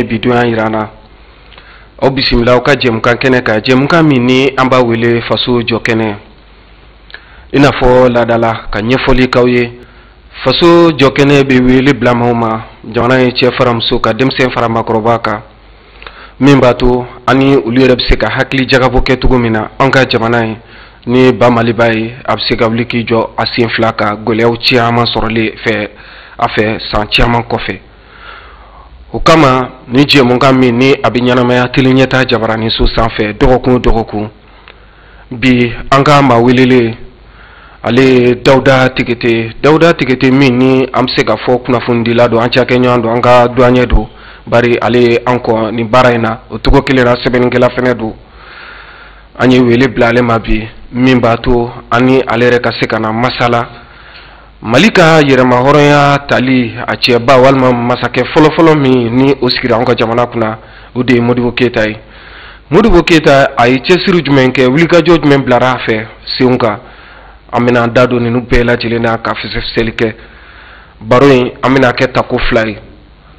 bidoya irana o bisimila ka jɛmukan kɛnɛ ka jɛmukan min ni an b'a wele faso jɔ kɛnɛ i n'a fɔ laadala ka ɲɛfɔli k'aw ye faso jɔ kɛnɛ bɛ wele bila maaw ma jamana ye cɛ fara muso ka denmisɛn fara maakɔrɔba kan min b'a to ani olu yɛrɛ bɛ se ka hakili jagabɔ kɛ cogo min na an ka jamana ye ni ba maliba ye a bɛ se ka wuli k'i jɔ a sen fila ka gɛlɛyaw caman sɔrɔlen fɛ a fɛ san caman kɔfɛ o kama ni jɛmukan min ni a bɛ ɲɛnamaya teli ɲɛta jabaranin so sanfɛ dɔgɔkun o dɔgɔkun bi an ka maa welelen ale Dawuda Tigete min ni an bɛ se ka fɔ kunnafonidila don an cakɛɲɔgɔn don an ka duwaɲɛ don bari ale an kɔ nin baara in na o cogo kelen na sɛbɛnnikɛla fɛnɛ don an ye wele bila ale ma bi min b'a to ani ale yɛrɛ ka se ka na masala Mali ka yɛrɛmahɔrɔnya tali a cɛba walima masakɛ fɔlɔfɔlɔ min ni o sigira an ka jamana kunna o de ye Modibo Keyita ye Modibo Keyita a ye cɛsiri jumɛn kɛ wulikajɔ jumɛn bilara a fɛ senw kan an bɛna da don ninnu bɛɛ lajɛlen na ka fisɛfisɛli kɛ baro in an bɛna kɛ tako fila ye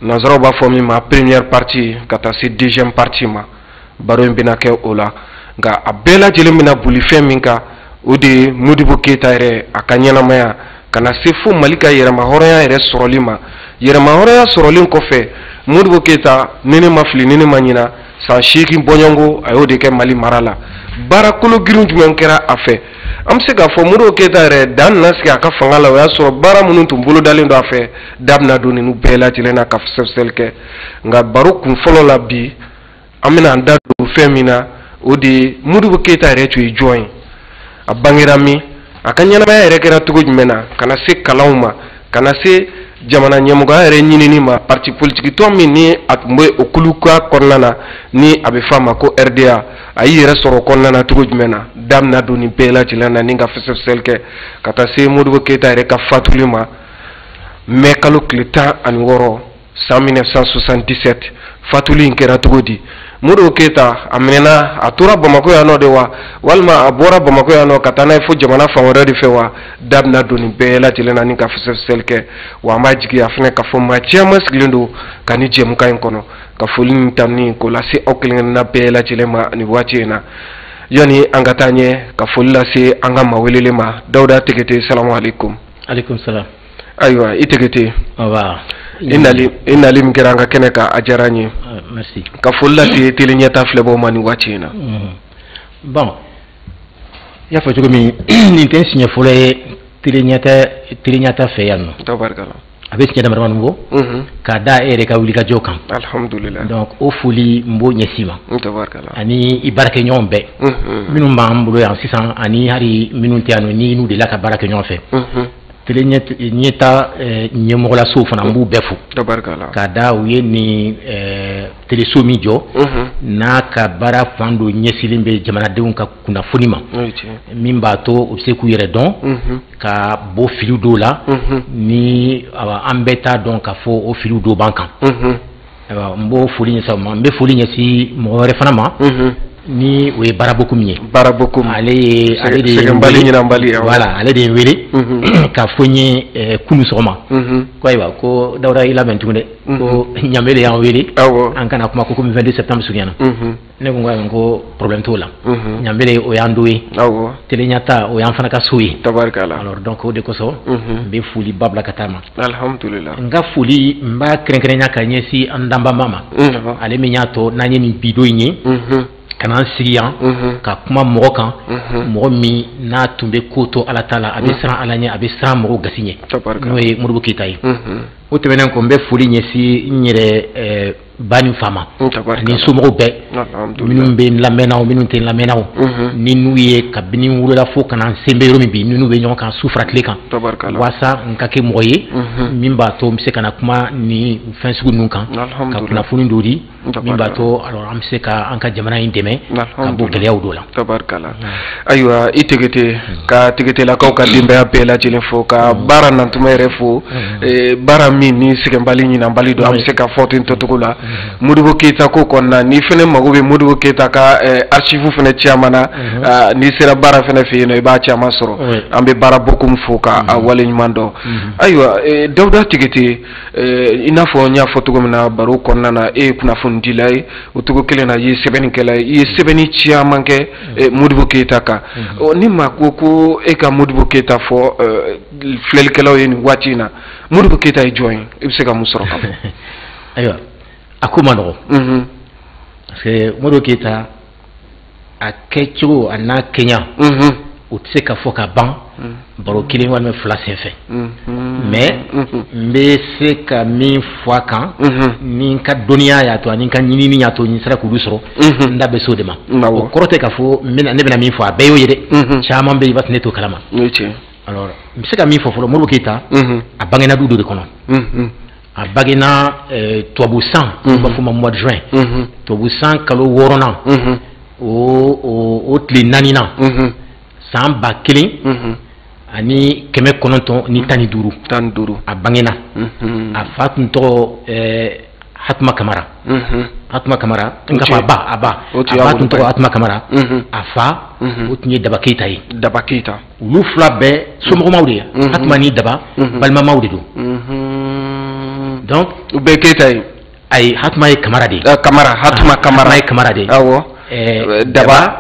nanzaraw b'a fɔ min ma première partie ka taa se deuxième partie ma baro in bɛna kɛ o la nka a bɛɛ lajɛlen bɛna boli fɛn min kan o de ye Modibo Keyita yɛrɛ a ka ɲɛnamaya ka na se fo Mali ka yɛrɛmahɔrɔnya yɛrɛ sɔrɔli ma yɛrɛmahɔrɔnya sɔrɔlen kɔfɛ Modibo Keyita ni ne ma fili ni ne ma ɲina san 8 bɔɲɔngo a y'o de kɛ Mali mara la baara kolo girin jumɛn kɛra a fɛ an bɛ se k'a fɔ Modibo Keyita yɛrɛ dan nana sigi a ka fanga la o y'a sɔrɔ baara minnu tun bolodalen don a fɛ da bɛna don ninnu bɛɛ lajɛlen na ka fisɛfisɛli kɛ nka baro kun fɔlɔ la bi an bɛna an da don fɛn min na o de ye Modibo Keyita yɛrɛ tun ye jɔn ye a bangera min a ka ɲɛnamaya yɛrɛ kɛra cogo jumɛn na ka na se kalanw ma ka na se jamana ɲɛmɔgɔya yɛrɛ ɲinini ma parti politique tɔn min ni a tun bɛ o kuluka kɔnɔna na ni a bɛ f'a ma ko RDA a y'i yɛrɛ sɔrɔ kɔnɔna na cogo jumɛn na da bɛna don nin bɛɛ lajɛlen na ni ka fisɛfisɛli kɛ ka taa se Modibo Keyita yɛrɛ ka fatuli ma mai kalo tile 16 san 1977 fatuli in kɛra cogo di Modibo Keyita a minɛna a tora Bamako yan nɔ de wa walima a bɔra Bamako yan nɔ ka taa n'a ye fo jamana fan wɛrɛ de fɛ wa da bɛna don nin bɛɛ lajɛlen na ni ka fisɛfisɛli kɛ wa an b'a jigiya fɛnɛ k'a fɔ maa caman sigilen don ka ni jɛmukan in kɔnɔ ka foli ni tanuni k'o lase aw kelen-kelenna bɛɛ lajɛlen ma nin waati in na yani an ka taa ɲɛ ka foli lase an ka maa welelen ma Dawuda Tigete salamu alaikum. Alaikum salam. Ayiwa i Tigete. Awa. I nali min kɛra an ka kɛnɛ kan a diyara n ye. Merci. Ka foli lase tele ɲɛta filɛbagaw ma nin waati in na. Bon i y'a fɔ cogo min nin tɛ siɲɛ fɔlɔ ye tele ɲɛta fɛ yan nɔ. Tabarikala. A bɛ siɲɛ damadamanin bɔ k'a da e yɛrɛ ka wulikajɔ kan. Alhamdulillah. Donc o foli n b'o ɲɛsin ma. Tabarikala. Ani i baarakɛɲɔgɔn bɛɛ minnu b'an bolo yan sisan ani hali minnu tɛ yan nɔ ni n'u delila ka baara kɛ ɲɔgɔn fɛ. Tele ɲɛta ɲɛmɔgɔlasow fana n b'u bɛɛ fo k'a da u ye nin teleso min jɔ n'a ka baara fan dɔ ɲɛsilen bɛ jamanadenw ka kunnafoni ma min b'a to u bɛ se k'u yɛrɛ dɔn ka bɔ filiw dɔw la ni an bɛɛ t'a dɔn k'a fɔ o filiw dɔw b'an kan n b'o foli ɲɛsin ma n bɛ foli ɲɛsin mɔgɔ wɛrɛ fana ma ni o ye Barabokum ye Barabokum ale de voilà ale de ye wele ka fɔ n ye kunu sɔgɔma ko ayiwa ko Dawuda i labɛn tugun dɛ ko Ɲambe de y'an wele an kana kuma ko komi 22 septembre surunyana ne ko ayiwa ko problème t'o la Ɲambe de o y'an do ye tele ɲɛta o y'an fana ka so ye tabarikala alors donc o de kosɔn n bɛ foli ba bila ka taa ma alhamdulillah n ka foli n b'a kɛrɛnkɛrɛnya ka ɲɛsin an danbama ma ale min y'a to n'an ye nin bidon in ye kana an sigi yan ka kuma mɔgɔ kan mɔgɔ min n'a tun bɛ ko to Ala ta la a bɛ siran Ala ɲɛ a bɛ siran mɔgɔw gasi ɲɛ n'o ye Modibo Keyita ye o tɛmɛnen kɔ n bɛ foli ɲɛsin n yɛrɛ ba ni fa ma ani somɔgɔw bɛɛ minnu bɛ n lamɛnnaw minnu tɛ n lamɛnnaw ni n'u ye kabini n wolola fo ka na n sen bɛ yɔrɔ min bi ni n'u bɛ ɲɔgɔn kan su fara tile kan walasa n ka kɛ mɔgɔ ye min b'a to n bɛ se ka na kuma ni fɛn sugu ninnu kan ka kunnafoni dɔ di min b'a to alors an bɛ se ka an ka jamana in dɛmɛ ka bɔ gɛlɛyaw dɔ la. Tabarikala. Ayiwa i Tegete ka Tegetelakaw ka denbaya bɛɛ lajɛlen fo ka baara nantuma yɛrɛ fo baara min ni sɛgɛnbali ɲinanbali don an bɛ se ka fɔ ten tɔcogo la Modibo Keyita ko kɔnɔna ni fɛnɛ mago bɛ Modibo Keyita ka archive fɛnɛ caman na n'i sera baara fɛnɛ fɛ yen nɔ i b'a caman sɔrɔ an bɛ baara bokum fo ka wale ɲuman dɔn. Ayiwa Dawuda Tegete i n'a fɔ n y'a fɔ cogo min na baro kɔnɔna na e ye kunnafonidila ye o cogo kelen na i ye sɛbɛnnikɛla ye i ye sɛbɛnni caman kɛ Modibo Keyita kan ni maa ko e ka Modibo Keyita fɔ filɛlikɛlaw ye nin waati in na Modibo Keyita ye jɔn ye i bɛ se ka mun sɔrɔ ka fɔ. Ayiwa a ko ma nɔgɔ parce que Modibo Keyita a kɛcogo a n'a kɛɲa o tɛ se ka fɔ ka ban baro kelen walima fila senfɛ mais n bɛ se ka min fɔ a kan ni n ka dɔnniya y'a to ani n ka ɲinini y'a to n sera k'olu sɔrɔ n da bɛ se o de ma o kɔrɔ tɛ k'a fɔ ne bɛna min fɔ a bɛɛ y'o ye dɛ caman bɛ yen i b'a sɔrɔ ne t'o kalama alors n bɛ se ka min fɔ fɔlɔ Modibo Keyita a bangena du dɔ de kɔnɔ a bangena tubabu san u b'a fɔ ma mois de juin tubabu san kalo 6nan o tile 4nan san 1000 ani 900 ni 15 a bangena a fa tun tɔgɔ Hatuma Kamara Hatuma Kamara nka fɔ a ba tun tɔgɔ Hatuma Kamara a fa o tun ye Daba Keyita ye Daba Keyita olu fila bɛɛ somɔgɔmaw de ye Hatuma ni Daba balimamaw de don donc u bɛɛ Keyita ye ayi Hatuma ye Kamara de ye Hatuma Kamara ye Kamara de ye awɔ Daba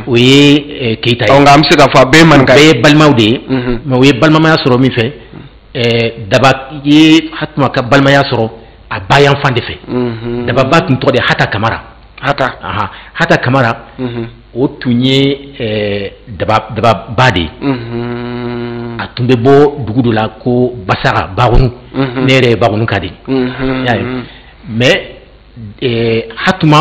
o ye Keyita ye nka an bɛ se k'a fɔ a bɛɛ ye maninka ye bɛɛ ye balimaw de ye mais o ye balimamaya sɔrɔ min fɛ Daba ye Hatuma ka balimaya sɔrɔ a ba yanfan de fɛ Daba ba tun tɔgɔ de Hata Kamara Hata Kamara o tun ye Daba ba de ye a tun bɛ bɔ dugu dɔ la ko Basaga Bagunu ne yɛrɛ ye Bagunu ka de ye mais Hatuma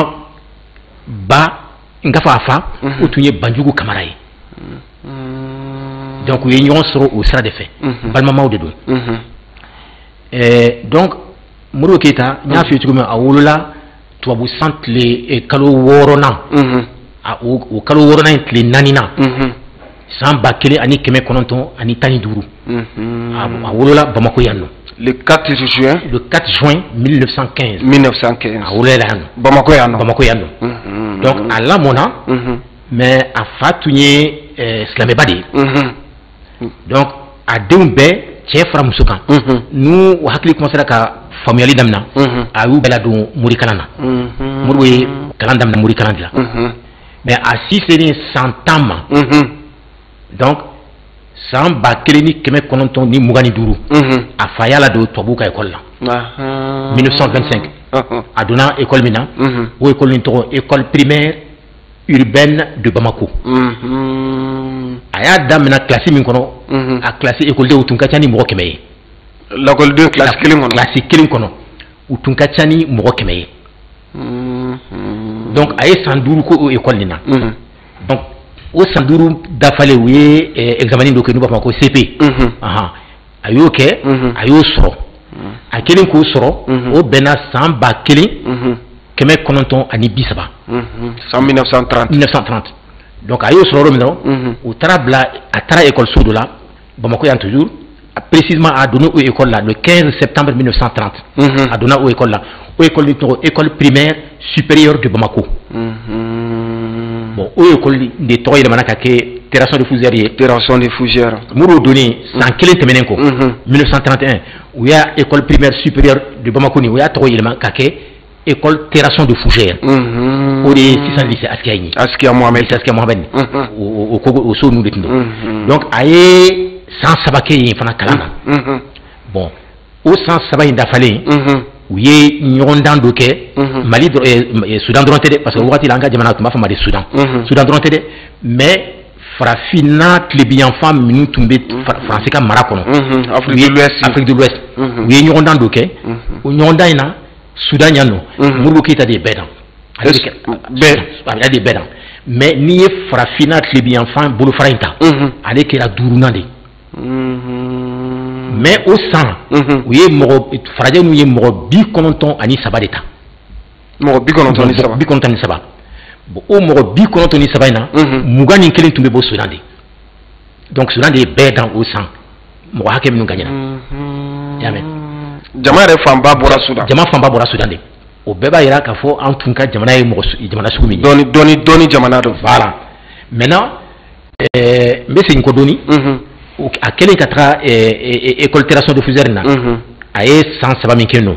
ba n ka fɔ a fa o tun ye Banjugu Kamara ye donc u ye ɲɔgɔn sɔrɔ o sira de fɛ balimamaw de don donc Modibo Keyita n y'a f'i ye cogo min a wolola tubabu san tile kalo 6nan o kalo 6nan in tile 4nan san 1915 ani 15 a wolola Bamako yan nɔ le 4 juin 1915 a wolola yan nɔ Bamako yan nɔ donc a lamɔna mais a fa tun ye silamɛba de ye donc a denw bɛɛ cɛ fara muso kan n'u hakili commencera ka faamuyali daminɛ a y'u bɛɛ ladon morikalan na Modibo ye kalan daminɛ morikalan de la mais a si selen san 10 ma donc san 1925 a fa y'a ladon tubabuw ka école la 1925 a donna école min na o école nin tɔgɔ école primaire urbaine de Bamako a y'a daminɛ classe min kɔnɔ a classe écoledenw tun ka ca ni mɔgɔ 100 ye l'écoledenw classe kelen kɔnɔ u tun ka ca ni mɔgɔ 100 ye donc a ye san 5 ko o école nin na donc o san 5 dafalen u ye examen dɔ kɛ n'u b'a fɔ ko CP a y'o kɛ a y'o sɔrɔ a kelen k'o sɔrɔ o bɛnna san 1930 san 1930 donc a y'o sɔrɔ yɔrɔ min na u taara bila a taara écoleso dɔ la Bamako yan toujours précisément a donné au école là le 15 septembre 1930 a donné au école là o école école primaire supérieure de Bamako bon o école de tɔgɔ yɛlɛmana ka kɛ Terrasson de Fougères ye Terrasson de Fougères Modibo donné san kelen tɛmɛnen kɔ 1931 u y'a école primaire supérieure de Bamako nin u y'a tɔgɔ yɛlɛma ka kɛ école Terrasson de Fougères o de ye sisan lycée Askia ye Askia Mohamed o so ninnu de tun don donc a ye san 3 kɛ yen fana kalan na bon o san 3 in dafalen u ye ɲɔgɔndan dɔ kɛ Mali Sudan dɔrɔn tɛ dɛ parce que wagati la an ka jamana tun b'a fɔ ma de Sudan dɔrɔn tɛ dɛ mais farafinna tilebiyanfan minnu tun bɛ Faransi ka mara kɔnɔ Afrique de l'Ouest u ye ɲɔgɔndan dɔ kɛ o ɲɔgɔndan in na Sudan yan nɔ Modibo Keyita de ye bɛɛ dan ale de bɛɛ dan mais n'i ye farafinna tilebiyanfan bolofara in ta ale kɛra 5nan de mais o san u ye farajɛw n'u ye mɔgɔ 93 de ta mɔgɔ 93 93 bon o mɔgɔ 93 in na mugan ni kelen tun bɛ bɔ Sudan de donc Sudan de ye bɛɛ dan o san mɔgɔ hakɛ minnu gagnera y'a mɛn jama yɛrɛ fanba bɔra Sudan de o bɛɛ b'a yira k'a fɔ an tun ka jamana ye jamana sugu min ye dɔɔni jamana don voilà maintenant n bɛ segin kɔ dɔɔni a kɛlen ka taga école terration de fuseur na a ye san 3 min kɛ yen nɔ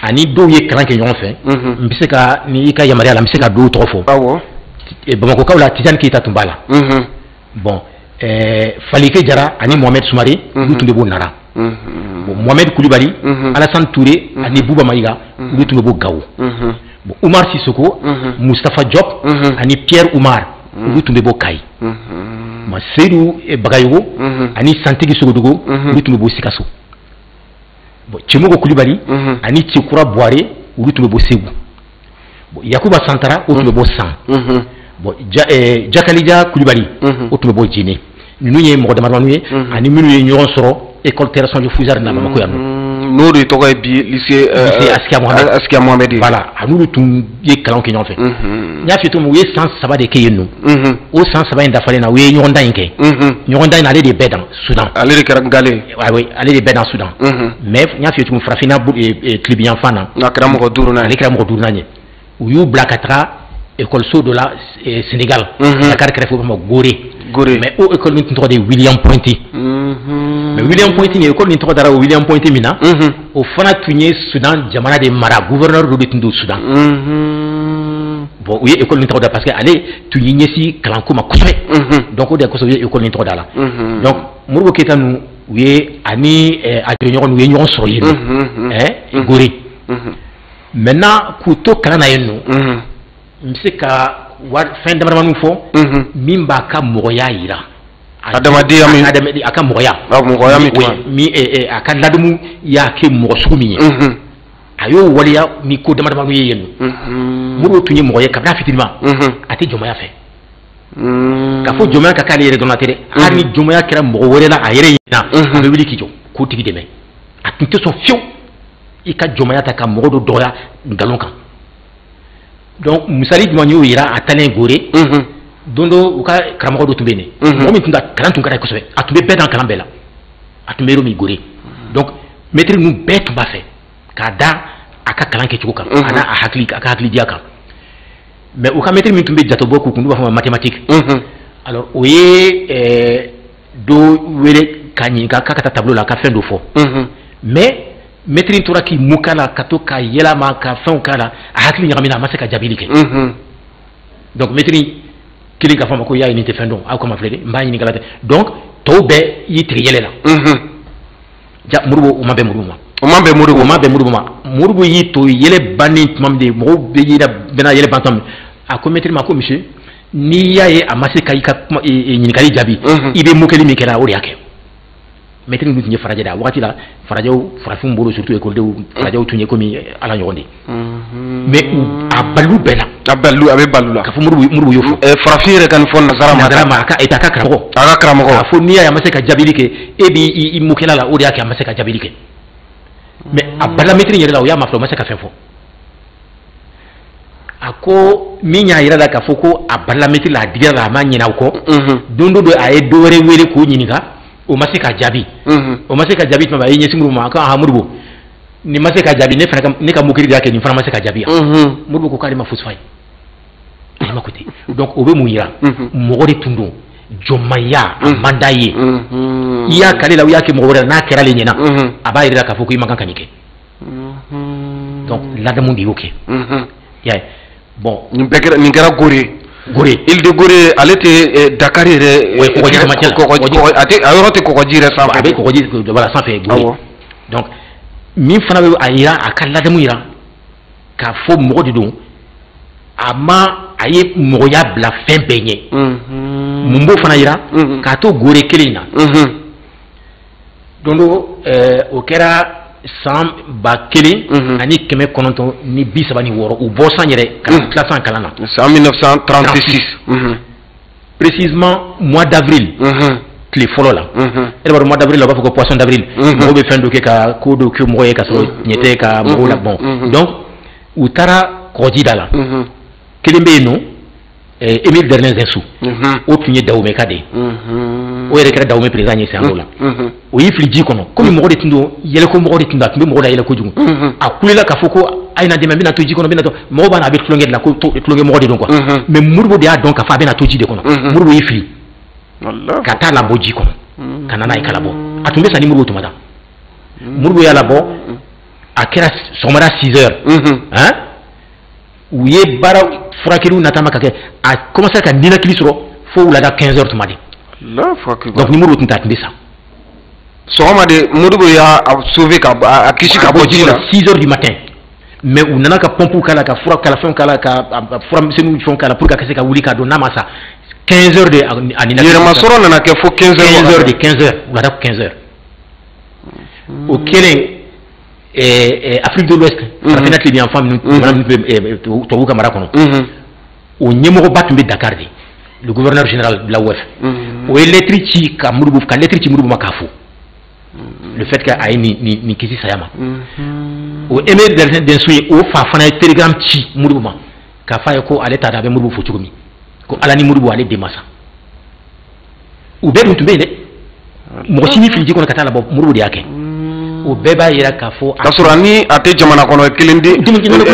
ani dɔw ye kalan kɛ ɲɔgɔn fɛ n bɛ se ka ni i ka yamaruya la n bɛ se ka dɔw tɔgɔ fɔ Bamakokaw la Tijani Keyita tun b'a la bon Falike Jara ani Mohamed Soumare olu tun bɛ bɔ Nara bon Mohamed Koulibaly Alassane Touré ani Bouba Maïga olu tun bɛ bɔ Gao bon Oumar Sissoko Moustapha Diop ani Pierre Oumar olu tun bɛ bɔ Kayi bon Seydou Bagayogo ani Santigi Sogodogo olu tun bɛ bɔ Sikaso bon Tchemogo Koulibaly ani Tchekoura Boire olu tun bɛ bɔ Ségou bon Yakuba Santara o tun bɛ bɔ San bon Jakalija Koulibaly o tun bɛ bɔ Djinné ninnu ye mɔgɔ damadamaw ye ani minnu ye ɲɔgɔn sɔrɔ école terration de fuseur na Bamako yan nɔ n'o de tɔgɔ ye bi lycée Askia Mohamed voilà n'olu tun ye kalanw kɛ ɲɔgɔn fɛ n y'a f'i ye cogo min u ye san 3 de kɛ yen nɔ o san 3 in dafalen na u ye ɲɔgɔn dan in kɛ ɲɔgɔn dan in ale de bɛɛ dan Sudan ale de kɛra Gale ale de bɛɛ dan Sudan mais n y'a f'i ye cogo min farafinna tilebiyanfan na a kɛra mɔgɔ 5nan ale kɛra mɔgɔ 5nan ye u y'u bila ka taga écoleso dɔ la Sénégal Dakar kɛrɛfɛ ma Gorée mais o école min tun tɔgɔ de William Pointy mais William Pointy ni école min tɔgɔ dara o William Pointy min na o fana tun ye Sudan jamana de mara gouverneur dɔ de tun don Sudan bon u ye école min tɔgɔ da parce que ale tun ye ɲɛsin kalanko ma kosɛbɛ donc o de kosɔn u ye école min tɔgɔ da la donc Modibo Keyita ninnu u ye ani a jɛɲɔgɔn u ye ɲɔgɔn sɔrɔ yen nɔ Gorée maintenant k'u to kalan na yen nɔ n bɛ se ka fɛn damadamaninw fɔ min b'a ka mɔgɔya yira adamadenya min a ka mɔgɔya min a ka ladamu y'a kɛ mɔgɔ sugu min ye a y'o waleya ni ko damadamaninw ye yen nɔ Modibo tun ye mɔgɔ ye kabini a fitinin a tɛ jɔnmaya fɛ k'a fɔ jɔnmaya ka k'ale yɛrɛ dɔnna tɛ dɛ hali ni jɔnmaya kɛra mɔgɔ wɛrɛ la a yɛrɛ ɲinina a bɛ wuli k'i jɔ k'o tigi dɛmɛ a tun tɛ sɔn fiyewu i ka jɔnmaya ta ka mɔgɔ dɔ dɔgɔya nkalon kan donc misali jumɛn y'o yira a talen Gorée don dɔ u ka karamɔgɔ dɔ tun bɛ yen mɔgɔ min tun ka kalan tun ka d'a ye kosɛbɛ a tun bɛ bɛɛ dan kalan bɛɛ la a tun bɛ yɔrɔ min Gorée donc maître ninnu bɛɛ tun b'a fɛ k'a da a ka kalan kɛcogo kan a n'a a ka hakilidiya kan mais u ka maître min tun bɛ jatebɔ k'u kun n'u b'a fɔ ma mathématique alors o ye dɔ wele k'a ɲininka k'a ka taa tableau la a ka fɛn dɔ fɔ mais maître tora k'i mun k'a la ka to ka yɛlɛma ka fɛnw k'a la a hakili ɲagamina a ma se ka jaabili kɛ donc maître kelen k'a fɔ a ma ko y'a ye nin tɛ fɛn dɔn aw kama filɛ dɛ n b'a ɲininka la tɛ donc tɔw bɛɛ y'i tigɛ yɛlɛ la ja Modibo o ma bɛn Modibo ma Modibo y'i to yɛlɛ bannen tuma min de mɔgɔw bɛna yɛlɛ ban tuma min a ko maître ma ko monsieur n'i y'a ye a ma se ka i ka ɲininkali jaabi i bɛ mun kɛli min kɛra o de y'a kɛ maître ninnu tun ye farajɛ de a wagati la farajɛw farafinw bolo surtout écoledenw farajɛw tun ye komi ala ɲɔgɔn de mais a balilu bɛɛ la a bɛ balilu la k'a fɔ Modibo y'o fɔ farafin yɛrɛ ka nin fɔ nazara ma a ka karamɔgɔ k'a fɔ n'i y'a ye a ma se ka jaabili kɛ e b'i mukɛla la o de y'a kɛ a ma se ka jaabili kɛ mais a balila maître yɛrɛ la o y'a ma fila o ma se ka fɛn fɔ a ko min y'a yira la k'a fɔ ko a balila maître la a digira la a ma ɲinɛ o kɔ don dɔ a ye dɔ wɛrɛ wele k'o ɲininka o ma se ka jaabi o ma se ka jaabi tuma a ye ɲɛsin Modibo ma a ko Modibo nin ma se ka jaabi ne ka mukiri de y'a kɛ nin fana ma se ka jaabi yan Modibo ko k'ale ma fosi f'a ye ale ma ko ten donc o bɛ mun yira mɔgɔ de tun don jɔnmaya a man d'a ye i y'a kale la u y'a kɛ mɔgɔ wɛrɛ la n'a kɛra ale ɲɛna a b'a yira k'a fɔ ko i man kan ka nin kɛ donc ladamu de y'o kɛ y'a ye bon nin kɛra Gorée Île de Gorée ale tɛ Dakar yɛrɛ a yɔrɔ tɛ kɔgɔji yɛrɛ sanfɛ a bɛ kɔgɔji voilà sanfɛ Gorée donc min fana bɛ a yira a ka ladamu yira k'a fɔ mɔgɔ de don a ye mɔgɔya bila fɛn bɛɛ ɲɛ mun b'o fana yira k'a to Gorée kelen in na don dɔ o kɛra san 1936 ni 36 u bɔ san yɛrɛ ka tila san kalan na san 1936 précisément mois d'avril tile fɔlɔ la e b'a dɔn mois d'avril la u b'a fɔ ko poisson d'avril mɔgɔw bɛ fɛn dɔ kɛ ka ko dɔ kɛ mɔgɔ ye ka sɔrɔ ɲɛ tɛ ka mɔgɔw la bon donc u taara kɔji da la kelen bɛ yen nɔ Émile Derlin Zinsou o tun ye Dahomey ka de ye o yɛrɛ kɛra Dahomey président ye san dɔ la o y'i fili ji kɔnɔ komi mɔgɔ de tun don yɛlɛko mɔgɔ de tun don a tun bɛ mɔgɔ la yɛlɛ kojugu a kulela k'a fɔ ko a ye na dɛmɛ n bɛna to ji kɔnɔ n bɛna to mɔgɔ b'a na a bɛ tulonkɛ de la ko tulonkɛ mɔgɔ de don quoi mais Modibo de y'a dɔn k'a fɔ a bɛna to ji de kɔnɔ Modibo y'i fili ka taa labɔ ji kɔnɔ ka na n'a ye ka labɔ a tun bɛ sa ni Modibo tuma ta Modibo y'a labɔ a kɛra sɔgɔmada 6 heures u ye baara furakɛliw natama ka kɛ a commencé ka ninakili sɔrɔ fo wulada 15 heures tuma de donc ni Modibo tun t'a tun bɛ sa sɔgɔma de Modibo y'a sauvé ka a kisi ka bɔ ji la 6 heures du matin mais u nana ka pompe k'a la ka fura kalafɛnw k'a la ka furamisɛnninw fɛnw k'a la pour que a ka se ka wuli ka don n'a ma sa 15 heures de a ninakili yɛrɛmasɔrɔ nana kɛ fo 15 heures de 15 heures wulada 15 heures o kɛlen Afrique de l'Ouest farafinna tile yan fan minnu tubabu ka mara kɔnɔ o ɲɛmɔgɔba tun bɛ Dakar de le gouverneur général de la OF o ye lettre ci ka Modibo ka lettre ci Modibo ma k'a fo le fait que a ye nin kisi saya ma o Émile Derlin Zinsou ye o fa fana ye télégramme ci Modibo ma k'a fɔ a ye ko ale t'a dɔn a bɛ Modibo fo cogo min ko Ala ni Modibo ale den ma sa u bɛɛ dun tun bɛ yen dɛ mɔgɔ si ni fili ji kɔnɔ ka taa labɔ Modibo de y'a kɛ o bɛɛ b'a yira k'a fɔ k'a sɔrɔ ni a tɛ jamana kɔnɔ kelen di Modibo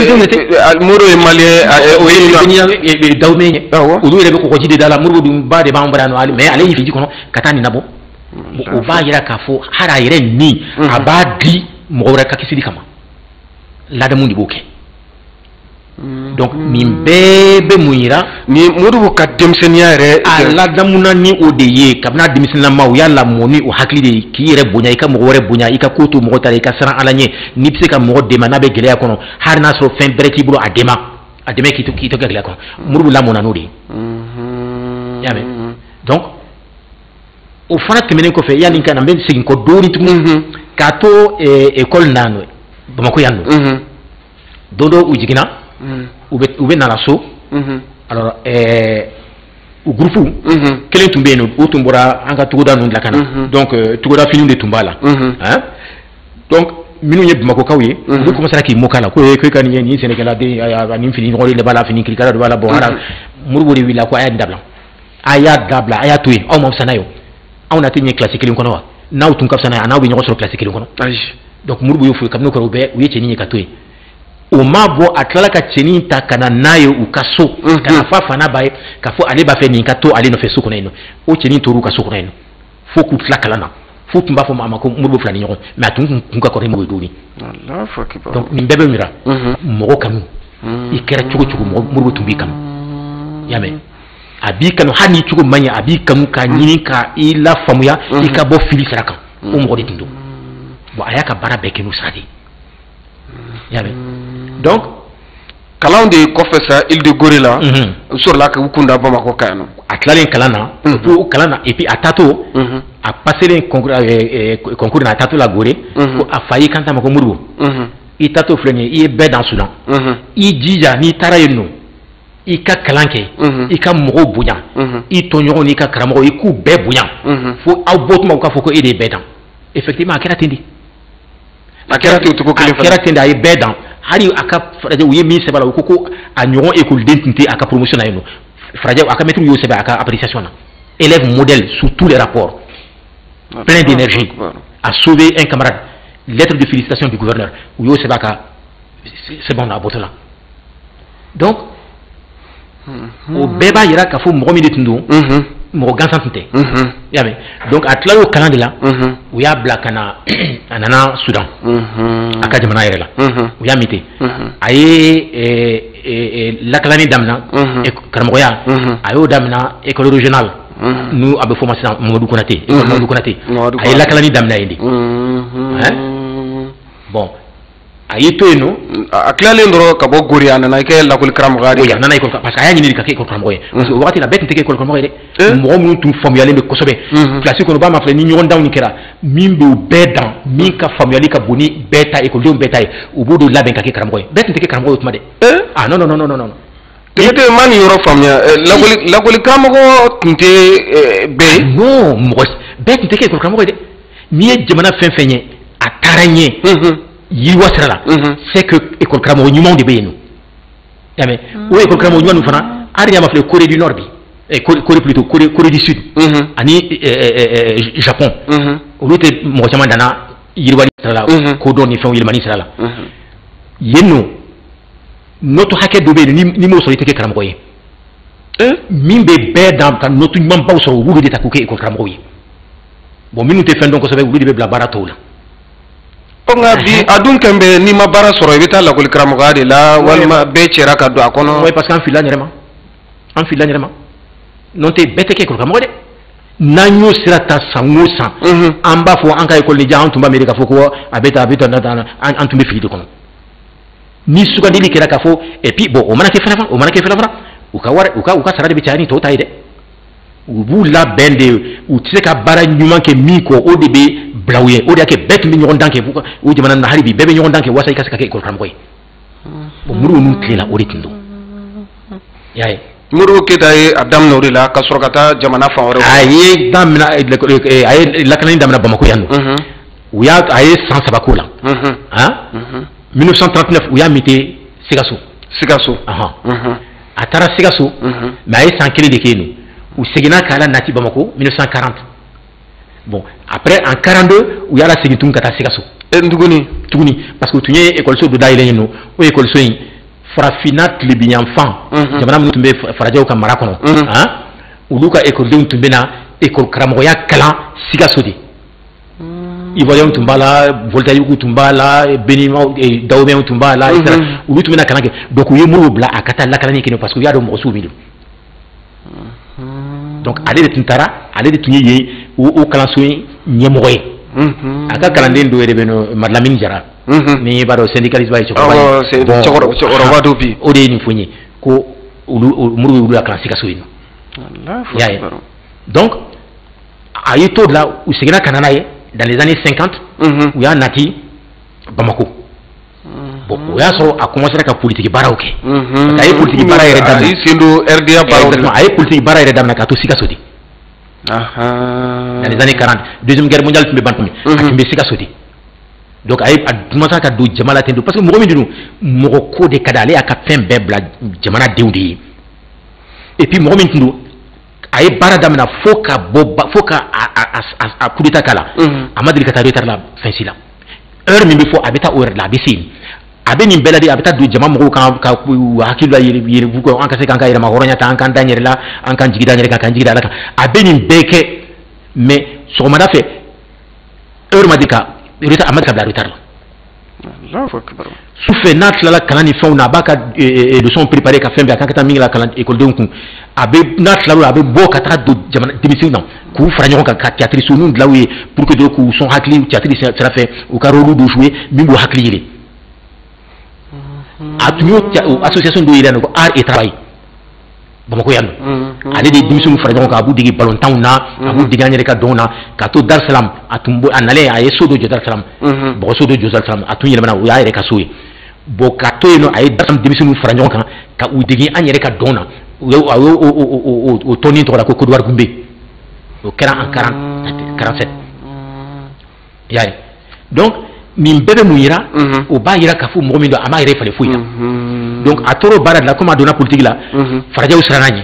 ye maliyɛn o ye Dahomey ye olu yɛrɛ bɛ kɔgɔji de da la Modibo dun ba de b'an bara nɔ mais ale y'i fili ji kɔnɔ ka taa nin labɔ o b'a yira k'a fɔ hali a yɛrɛ nin a b'a di mɔgɔ wɛrɛ ka kisili kama ladamu de b'o kɛ donc nin bɛɛ bɛ mun yira ni Modibo ka denmisɛnniya yɛrɛ a ladamuna ni o de ye kabini a denmisɛnninama u y'a lamɔ ni o hakili de ye k'i yɛrɛ bonya i ka mɔgɔ wɛrɛ bonya i ka ko to mɔgɔ ta la i ka siran Ala ɲɛ n'i bɛ se ka mɔgɔ dɛmɛ n'a bɛ gɛlɛya kɔnɔ hali n'a sɔrɔ fɛn bɛrɛ t'i bolo a dɛmɛ k'i to gɛlɛya kɔnɔ Modibo lamɔna n'o de ye i y'a mɛn donc o fana tɛmɛnen kɔfɛ yanni ka na n bɛ segin kɔ dɔɔni tuguni k'a to école na Bamako yan nɔ don dɔ u jiginna u bɛ nana so alors u groupe kelen tun bɛ yen o tun bɔra an ka togoda ninnu la ka na donc togoda finiw de tun b'a la donc minnu ye Bamakokaw ye olu commencera k'i moquer a la ko e ka nin ye nin Sénégalais nin fini nɔgɔlen de b'a la fini kirikara de b'a la bon Modibo de wulila ko a y'a dabila a y'a dabila a y'a to yen aw ma fisa n'a ye anw na tɛ ɲɛ classe kelen kɔnɔ wa n'aw tun ka fisa n'a ye a n'aw bɛ ɲɔgɔn sɔrɔ classe kelen kɔnɔ donc Modibo y'o fɔ kabini o kɛra u ye cɛnin ye ka to yen o ma bɔ a tilala ka cɛnin ta ka na n'a ye u ka so ka na fɔ a fana b'a ye k'a fɔ ale b'a fɛ nin ka to ale nɔfɛ so kɔnɔ yen nɔ o cɛnin tor'u ka so kɔnɔ yen nɔ fo k'u tila kalan na fo tun b'a fɔ maa ma ko Modibo fila ni ɲɔgɔn mais a tun ka kɔrɔ ni Modibo ye dɔɔni donc nin bɛɛ bɛ yira mɔgɔ kanu i kɛra cogo cogo Modibo tun b'i kanu i y'a mɛn a b'i kanu hali ni cogo man ɲɛ a b'i kanu k'a ɲini ka i la faamuya i ka bɔ fili sira kan o mɔgɔ de tun don bon a y'a ka baara bɛɛ kɛ n'o sira de ye i y'a mɛn donc kalan de kɔfɛ sa Île de Gorée la u sɔrɔla k'u kunda Bamako kan yan nɔ a tilalen kalan na o kalan na et puis a taatɔ a passelen concours na a taatɔ la Gorée ko a fa y'i kanto a ma ko Modibo i taatɔ filɛ nin ye i ye bɛɛ dan Sudan i jija n'i taara yen nɔ i ka kalan kɛ i ka mɔgɔw bonya i tɔɲɔgɔnw n'i ka karamɔgɔw i k'u bɛɛ bonya fo aw bɔtuma u k'a fɔ ko e de ye bɛɛ dan effectivement a kɛra ten de a kɛra ten o cogo kelen fana a kɛra ten de a ye bɛɛ dan hali a ka farajɛ u ye min sɛbɛn a la u ko ko a ɲɔgɔn écoleden tun tɛ a ka promotion na yen nɔ farajɛ a ka maître y'o sɛbɛn a ka appréciation na élève modèle sous tous les rapports plein d'énergie a sauvé un camarade lettre de félicitations du gouverneur u y'o sɛbɛn a ka sɛbɛnw na a bɔtɔ la donc o bɛɛ b'a yira k'a fɔ mɔgɔ min de tun don mɔgɔ gansan tun tɛ i y'a mɛn donc a tilal'o kalan de la u y'a bila ka na a nana Sudan a ka jamana yɛrɛ la u y'a min ten a ye lakalani damina karamɔgɔya a y'o damina école régionale n'u a bɛ fɔ o ma sisan Mamadou Konate école Mamadou Konate a ye lakalani damina yen de bon a y'i to yen nɔ a tilalen dɔrɔn ka bɔ Gorée a nana i kɛ lakɔli karamɔgɔya de a nana école parce que a y'a ɲini de ka kɛ école karamɔgɔ ye parce que o wagati la bɛɛ tun tɛ kɛ école karamɔgɔ ye dɛ mɔgɔ minnu tun faamuyalen bɛ kosɛbɛ kilasi kɔnɔ u b'a ma filɛ ni ɲɔgɔn danw kɛra min bɛ u bɛɛ dan min ka faamuyali ka bon ni bɛɛ ta écoledenw bɛɛ ta ye u b'o de labɛn ka kɛ karamɔgɔ ye bɛɛ tun tɛ kɛ karamɔgɔ ye o tuma dɛ ah non non non non non tɛmɛtɛ ma nin yɔrɔ faamuya lakɔli karamɔgɔ tun tɛ bɛɛ non mɔgɔ bɛɛ tun tɛ kɛ école karamɔgɔ ye dɛ n'i ye jamana fɛn fɛn ye a taara ɲɛ yiriwa sira la c'est que école karamɔgɔ ɲumanw de bɛ yen nɔ mais o école karamɔgɔ ɲuman fana hali y'a ma filɛ Corée du Nord bi Corée plutôt Corée du Sud ani Japon olu tɛ mɔgɔ caman danna yiriwali sira la ko dɔn ni fɛnw yɛlɛmani sira la yen nɔ note hakɛ dɔ bɛ yen ni m'o sɔrɔ i tɛ kɛ karamɔgɔ ye min bɛ bɛɛ dan ka note ɲumanbaw sɔrɔ olu de ta k'u kɛ école karamɔgɔw ye bon minnu tɛ fɛn dɔn kosɛbɛ olu de bɛ bila baara tɔw la. nka bi a dun kɛn bɛ n'i ma baara sɔrɔ i bɛ taa lakɔli karamɔgɔya de la walima bɛɛ cɛra ka don a kɔnɔ. oui parce que an filila n yɛrɛ ma n'o tɛ bɛɛ tɛ kɛ école karamɔgɔ dɛ n'an y'o sira ta san o san an b'a fɔ an ka école diya an tun b'a miiri k'a fɔ ko a bɛ tan an tun bɛ fili de kɔnɔ ni sugandili kɛra k'a fɔ et puis bon o mana kɛ fana u ka sara de bɛ caya ni tɔw ta ye dɛ u b'u labɛn de u tɛ se ka baara ɲuman kɛ min kɔ o de bɛ bila u ye o de y'a kɛ bɛɛ tun bɛ ɲɔgɔn dan kɛ o jamana na hali bi bɛɛ bɛ ɲɔgɔn dan kɛ walasa i ka se ka kɛ école karamɔgɔ ye bon Modibo ninnu tilela o de tun don i y'a ye. Modibo Keyita ye a daminɛ o de la ka sɔrɔ ka taa jamana fan wɛrɛ. a ye lakanani daminɛ Bamako yan nɔ a ye san 3 k'o la 1939 u y'a mite Sikaso a taara Sikaso mais a ye san 1 de kɛ yen nɔ u seginna k'a la nati Bamako 1940 bon après en 42 u y'a la segin tuguni ka taa Sikaso tuguni parce que u tun ye école dɔ dayɛlɛ yen nɔ o école in farafina tilebiyanfan jamana minnu tun bɛ farajɛw ka mara kɔnɔ olu ka écoledenw tun bɛ na école karamɔgɔya kalan Sikaso de Ivoiriens tun b'a la Voltaïques tun b'a la Béninois Dahomeyens tun b'a la etc. olu tun bɛ na kalan kɛ donc u ye Modibo bila a ka taa lakanani kɛ parce que u y'a dɔn mɔgɔ sugu min don donc ale de tun taara ale de tun ye yen o kalanso in ɲɛmɔgɔ ye a ka kalanden dɔ yɛrɛ bɛ yen nɔ Lamini Jara ni b'a dɔn syndicaliste ye cɛkɔrɔba dɔ bi o de ye nin fɔ n ye ko Modibo y'olu la kalan Sikaso yen nɔ i y'a ye donc a ye t'o de la u seginna ka na n'a ye dans les années 50 u y'a nati Bamako bon o y'a sɔrɔ a commencera ka politiki baaraw kɛ parce que a ye politiki baara yɛrɛ daminɛ a y'i sen don RDA baaraw de la a ye politiki baara yɛrɛ daminɛ k'a to Sikaso de dans les années 40 deuxième guerre mondiale tun bɛ ban tuma min a tun bɛ Sikaso de donc a commencé ka don jama la ten don parce que mɔgɔ min don mɔgɔ ko de ka di ale y'a ka fɛn bɛɛ bila jamanadenw de ye et puis mɔgɔ min tun don a ye baara daminɛ fo ka coup d'état k'a la a ma deli ka taa retard la fɛn si la heure min bɛ fɔ a bɛ taa o yɛrɛ la a bɛ se yen a bɛ nin bɛɛ la de a bɛ taa don jama mɔgɔw kan ka hakili la yɛrɛbugu kɔ an ka se k'an ka yɛrɛma hɔrɔnya ta an k'an da n yɛrɛ la an k'an jigi da n yɛrɛ kan k'an jigi da Ala kan a bɛ nin bɛɛ kɛ mais sɔgɔmada fɛ heure ma di ka retard a ma deli ka bila retard la sufɛ n'a tilala kalan ni fɛnw na a b'a ka leçon préparé ka fɛn bɛɛ a kan ka taa min la kalan écoledenw kun a bɛ n'a tilala a bɛ bɔ ka taa don jamana denmisɛnninw na k'u fara ɲɔgɔn kan ka théâtre so ninnu dilan u ye pour que k'u sɔn hakili théâtre sira fɛ u ka rôle dɔ jouer min b'u hakili yɛlɛ a tun y'o association dɔ yɛrɛ ko art et travail Bamako yan nɔ ale de ye denmisɛnninw fara ɲɔgɔn kan a b'u dege balontanw na a b'u dege an yɛrɛ ka dɔnw na k'a to Dar Salam a nalen a ye so dɔ jɔ Dar Salam bɔgɔso dɔ jɔ Dar Salam a tun yɛlɛmana o y'a yɛrɛ ka so ye bon k'a to yen nɔ a ye Dar Salam denmisɛnninw fara ɲɔgɔn kan ka u dege an yɛrɛ ka dɔn na a y'o tɔnin tɔgɔ la ko Kodowari Gunbe o kɛra en 47 i y'a ye donc nin bɛɛ bɛ mun yira o b'a yira k'a fɔ mɔgɔ min don a m'a yɛrɛ falen foyi la donc a tor'o baara de la comme a donna politique la farajɛw siranna ɲɛ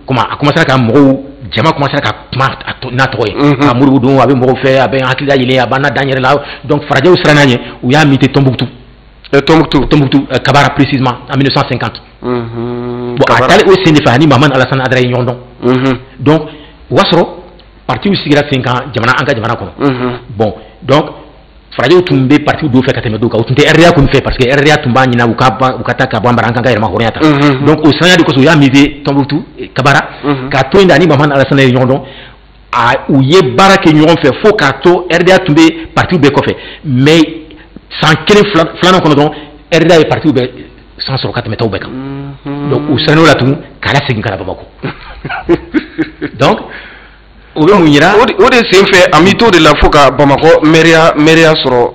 comme a commencera ka mɔgɔw jama commencera ka kuma n'a tɔgɔ ye ka Modibo don a bɛ mɔgɔw fɛ a bɛ hakili la yɛlɛ a b'an na dan yɛrɛ la donc farajɛw siranna ɲɛ u y'a mite Tombouctou Kabara précisément en 1950 bon a taalen o sen de fɛ ani Mamani Alassane Adara ye ɲɔgɔn dɔn donc o b'a sɔrɔ parti sigira sen kan an ka jamana kɔnɔ bon donc farajɛw tun bɛ parti dɔw fɛ ka tɛmɛ dɔw kan u tun tɛ RDA kɔni fɛ parce que RDA tun b'a ɲina u ka taa ka bɔ an bara an kan ka yɛrɛma hɔrɔnya ta donc o siranya de kosɔn u y'a mise Tombouctou Kabara k'a to yen de ani Mamani Alassane ye ɲɔgɔn dɔn u ye baara kɛ ɲɔgɔn fɛ fo k'a to RDA tun bɛ parti bɛɛ kɔfɛ mais san 1 filanan kɔnɔ dɔrɔn RDA ye parti bɛɛ san sɔrɔ ka tɛmɛ tɔw bɛɛ kan donc u sirann'o la tugun k'a lasegin ka na Bamako donc o bɛ mun yira o de sen fɛ a mi t'o de la fo ka Bamako mairia sɔrɔ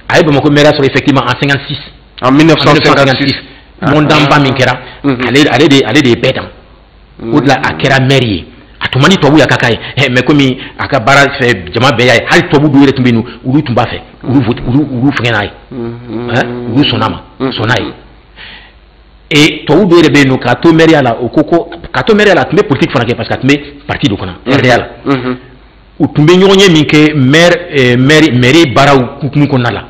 a ye Bamako mairia sɔrɔ effectivement en 56 en 1956 ɲɔgɔndanba min kɛra ale de ye bɛɛ dan o de la a kɛra maire ye a tun man di tubabuw ya ka k'a ye mais komi a ka baara fɛ jama bɛɛ y'a ye hali tubabu dɔw yɛrɛ tun bɛ yen nɔ olu tun b'a fɛ olu fɛngɛ n'a ye olu sɔnn'a ma sɔnn'a ye. 1956 1956 et toi où de nous kato meria la au coco kato meria la mais politique fana parce que mais parti do kona RDA ou tumbe nyonye minke maire bara ou kona la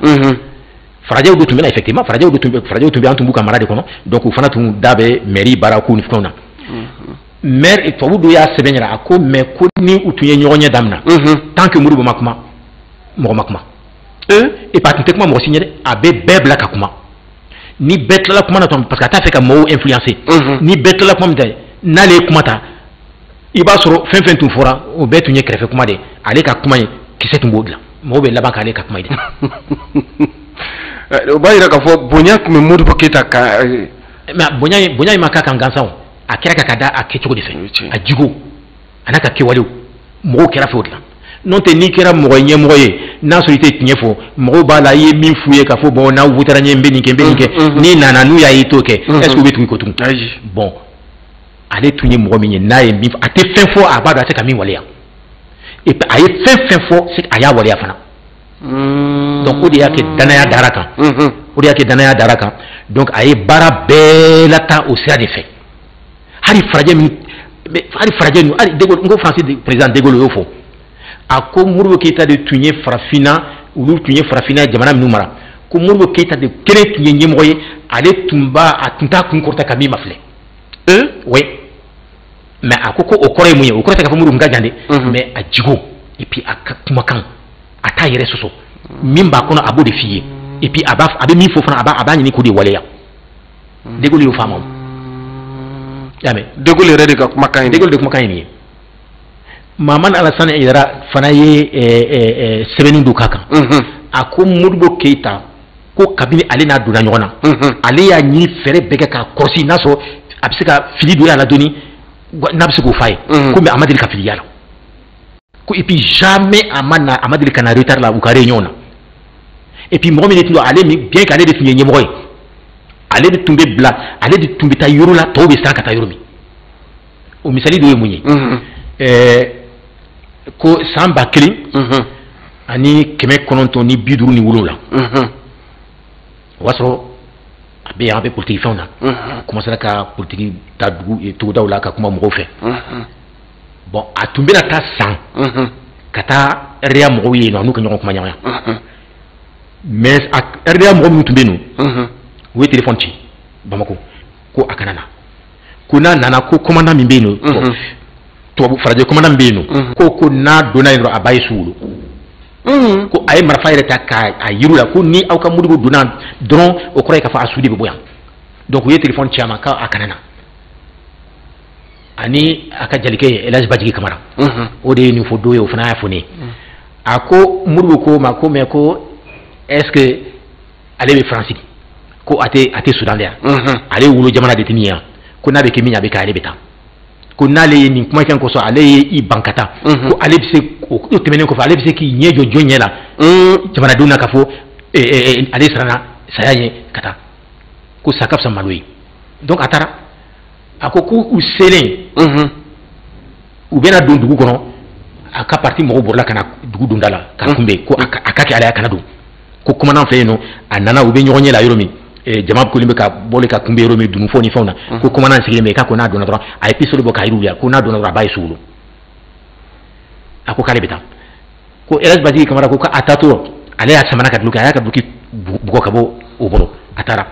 Faraja ou tumbe effectivement Faraja ou tumbe antumbu camarade kono donc ou fana tum dabe maire bara ku ni fona maire et toi où do ya sebenyara ako mais ko ni ou tunye nyonye damna tant que murubo makuma mo makuma et pas techniquement mo signer abe bebla kakuma ni bête là comment parce que t'as fait comme mot influencé ni bête là comme d'ailleurs n'allez comment ta il va sur fin tout fora au bête tu n'y crève comment de aller qu'à comment qui c'est un mot là mot là bas aller qu'à comment au bas il a qu'à faire bonyac mais mot pour qu'il t'a mais bonya il m'a qu'à kangansa à kera kakada à quelque chose de fait à djigo anaka kewalo mot kera fait là non te ni kera moye na solité tinyefo mo bala ye min fouye ka fo bon na votera nyembe ni kembe ni nana nu ya itoke est-ce que betu ko tum bon allez tunye mo mi na ye mi ate fin fo abado ate kami wale ya et aye fin fo c'est aya wale ya fana donc odi yake danaya daraka odi yake danaya daraka donc aye bara belata au sera des faits hari fraje nu ari de go français président de Gaulle yo fo ako Modibo Keita de tunye farafina ulu tunye farafina jamana minumara ko Modibo Keita de kele tunye nyemoye ale tumba atunta kunkorta kami mafle oui mais akoko okore muye okore ta ka Modibo ngajande mais ajigo et puis akumakan ata yere soso mimba kono abo de fiye et puis abaf abe mi fofana aba nyini ko de waleya de Gaulle yo fama yame de Gaulle rede ka kumakan de Gaulle de kumakan ni Maman Alassane Idara fana ye sɛbɛnni do ka kan a ko Modibo Keita ko kabini ale n'a donna ɲɔgɔn na ale y'a ɲini fɛrɛ bɛɛ kɛ k'a kɔrɔsi n'a sɔrɔ a bɛ se ka fili don a la dɔɔni n'a bɛ se k'o f'a ye ko mais a ma deli ka fili y'a la ko et puis jamais a ma deli ka na retard la u ka réunion na et puis mɔgɔ min tun don ale bien que ale de tun ye ɲɛmɔgɔ ye ale de tun bɛ bila ale de tun bɛ taa yɔrɔ la tɔw bɛ siran ka taa yɔrɔ min o misali dɔ ye mun ye ko san 1000 ani 950 ni 57 o b'a sɔrɔ a bɛ an bɛ politique fɛnw na commencé ka politique ta dugu togodaw la ka kuma mɔgɔw fɛ bon a tun bɛna taa san ka taa RDA mɔgɔw ye yen nɔ n'u ka ɲɔgɔn kuma ɲɔgɔnya mais RDA mɔgɔ minnu tun bɛ yen nɔ u ye téléphone ci Bamako ko a kana na ko n'a nana ko commandant min bɛ yen nɔ tubabu farajɛ commandant bɛ yen nɔ ko n'a donna yen dɔrɔn a b'a ye sugu ko a ye marifa yɛrɛ ta k'a yiru la ko ni aw ka Modibo donna dɔrɔn o kɔrɔ ye k'a fɔ a su de bɛ bɔ yan donc u ye téléphone ci a ma k'a kana na ani a ka jalikɛ El Hadji Bajigi Kamara o de ye nin fɔ dɔ ye o fana y'a fɔ ne ye a ko Modibo ko ma ko mais ko est-ce que ale bɛ France ko a tɛ Sudan de yan ale wolo jamana de tɛ nin yan ko n'a bɛ kɛ min ye a bɛ kɛ ale bɛ taa ko n'ale ye nin kuma kɛ kosɔn ale ye i bankata ko ale bɛ se o tɛmɛnen kɔfɛ ale bɛ se k'i ɲɛ jɔ jɔn ɲɛ la jamanadenw na k'a fɔ ale siranna saya ɲɛ ka taa ko sa ka fisa malo ye donc a taara a ko k'u selen u bɛna don dugu kɔnɔ a ka parti mɔgɔw bɔrɔla ka na dugu donda la ka kunbɛn ko a ka kɛ ale a kana don ko commandant fɛ yen nɔ a nana u bɛ ɲɔgɔn ɲɛ la yɔrɔ min jama ko bɛ ka bɔli ka kunbɛn yɔrɔ min dunufɔ ni fɛnw na ko commandant sigilen bɛ k'a ko n'a donna dɔrɔn a ye pistolet bɔ k'a yiru la ko n'a donna dɔrɔn a b'a ye sugolo a ko k'ale bɛ taa ko El Hadji Bajigi Kamara ko k'a taatɔ ale y'a samana ka duloki a y'a ka duloki bugɔ ka bɔ o bolo a taara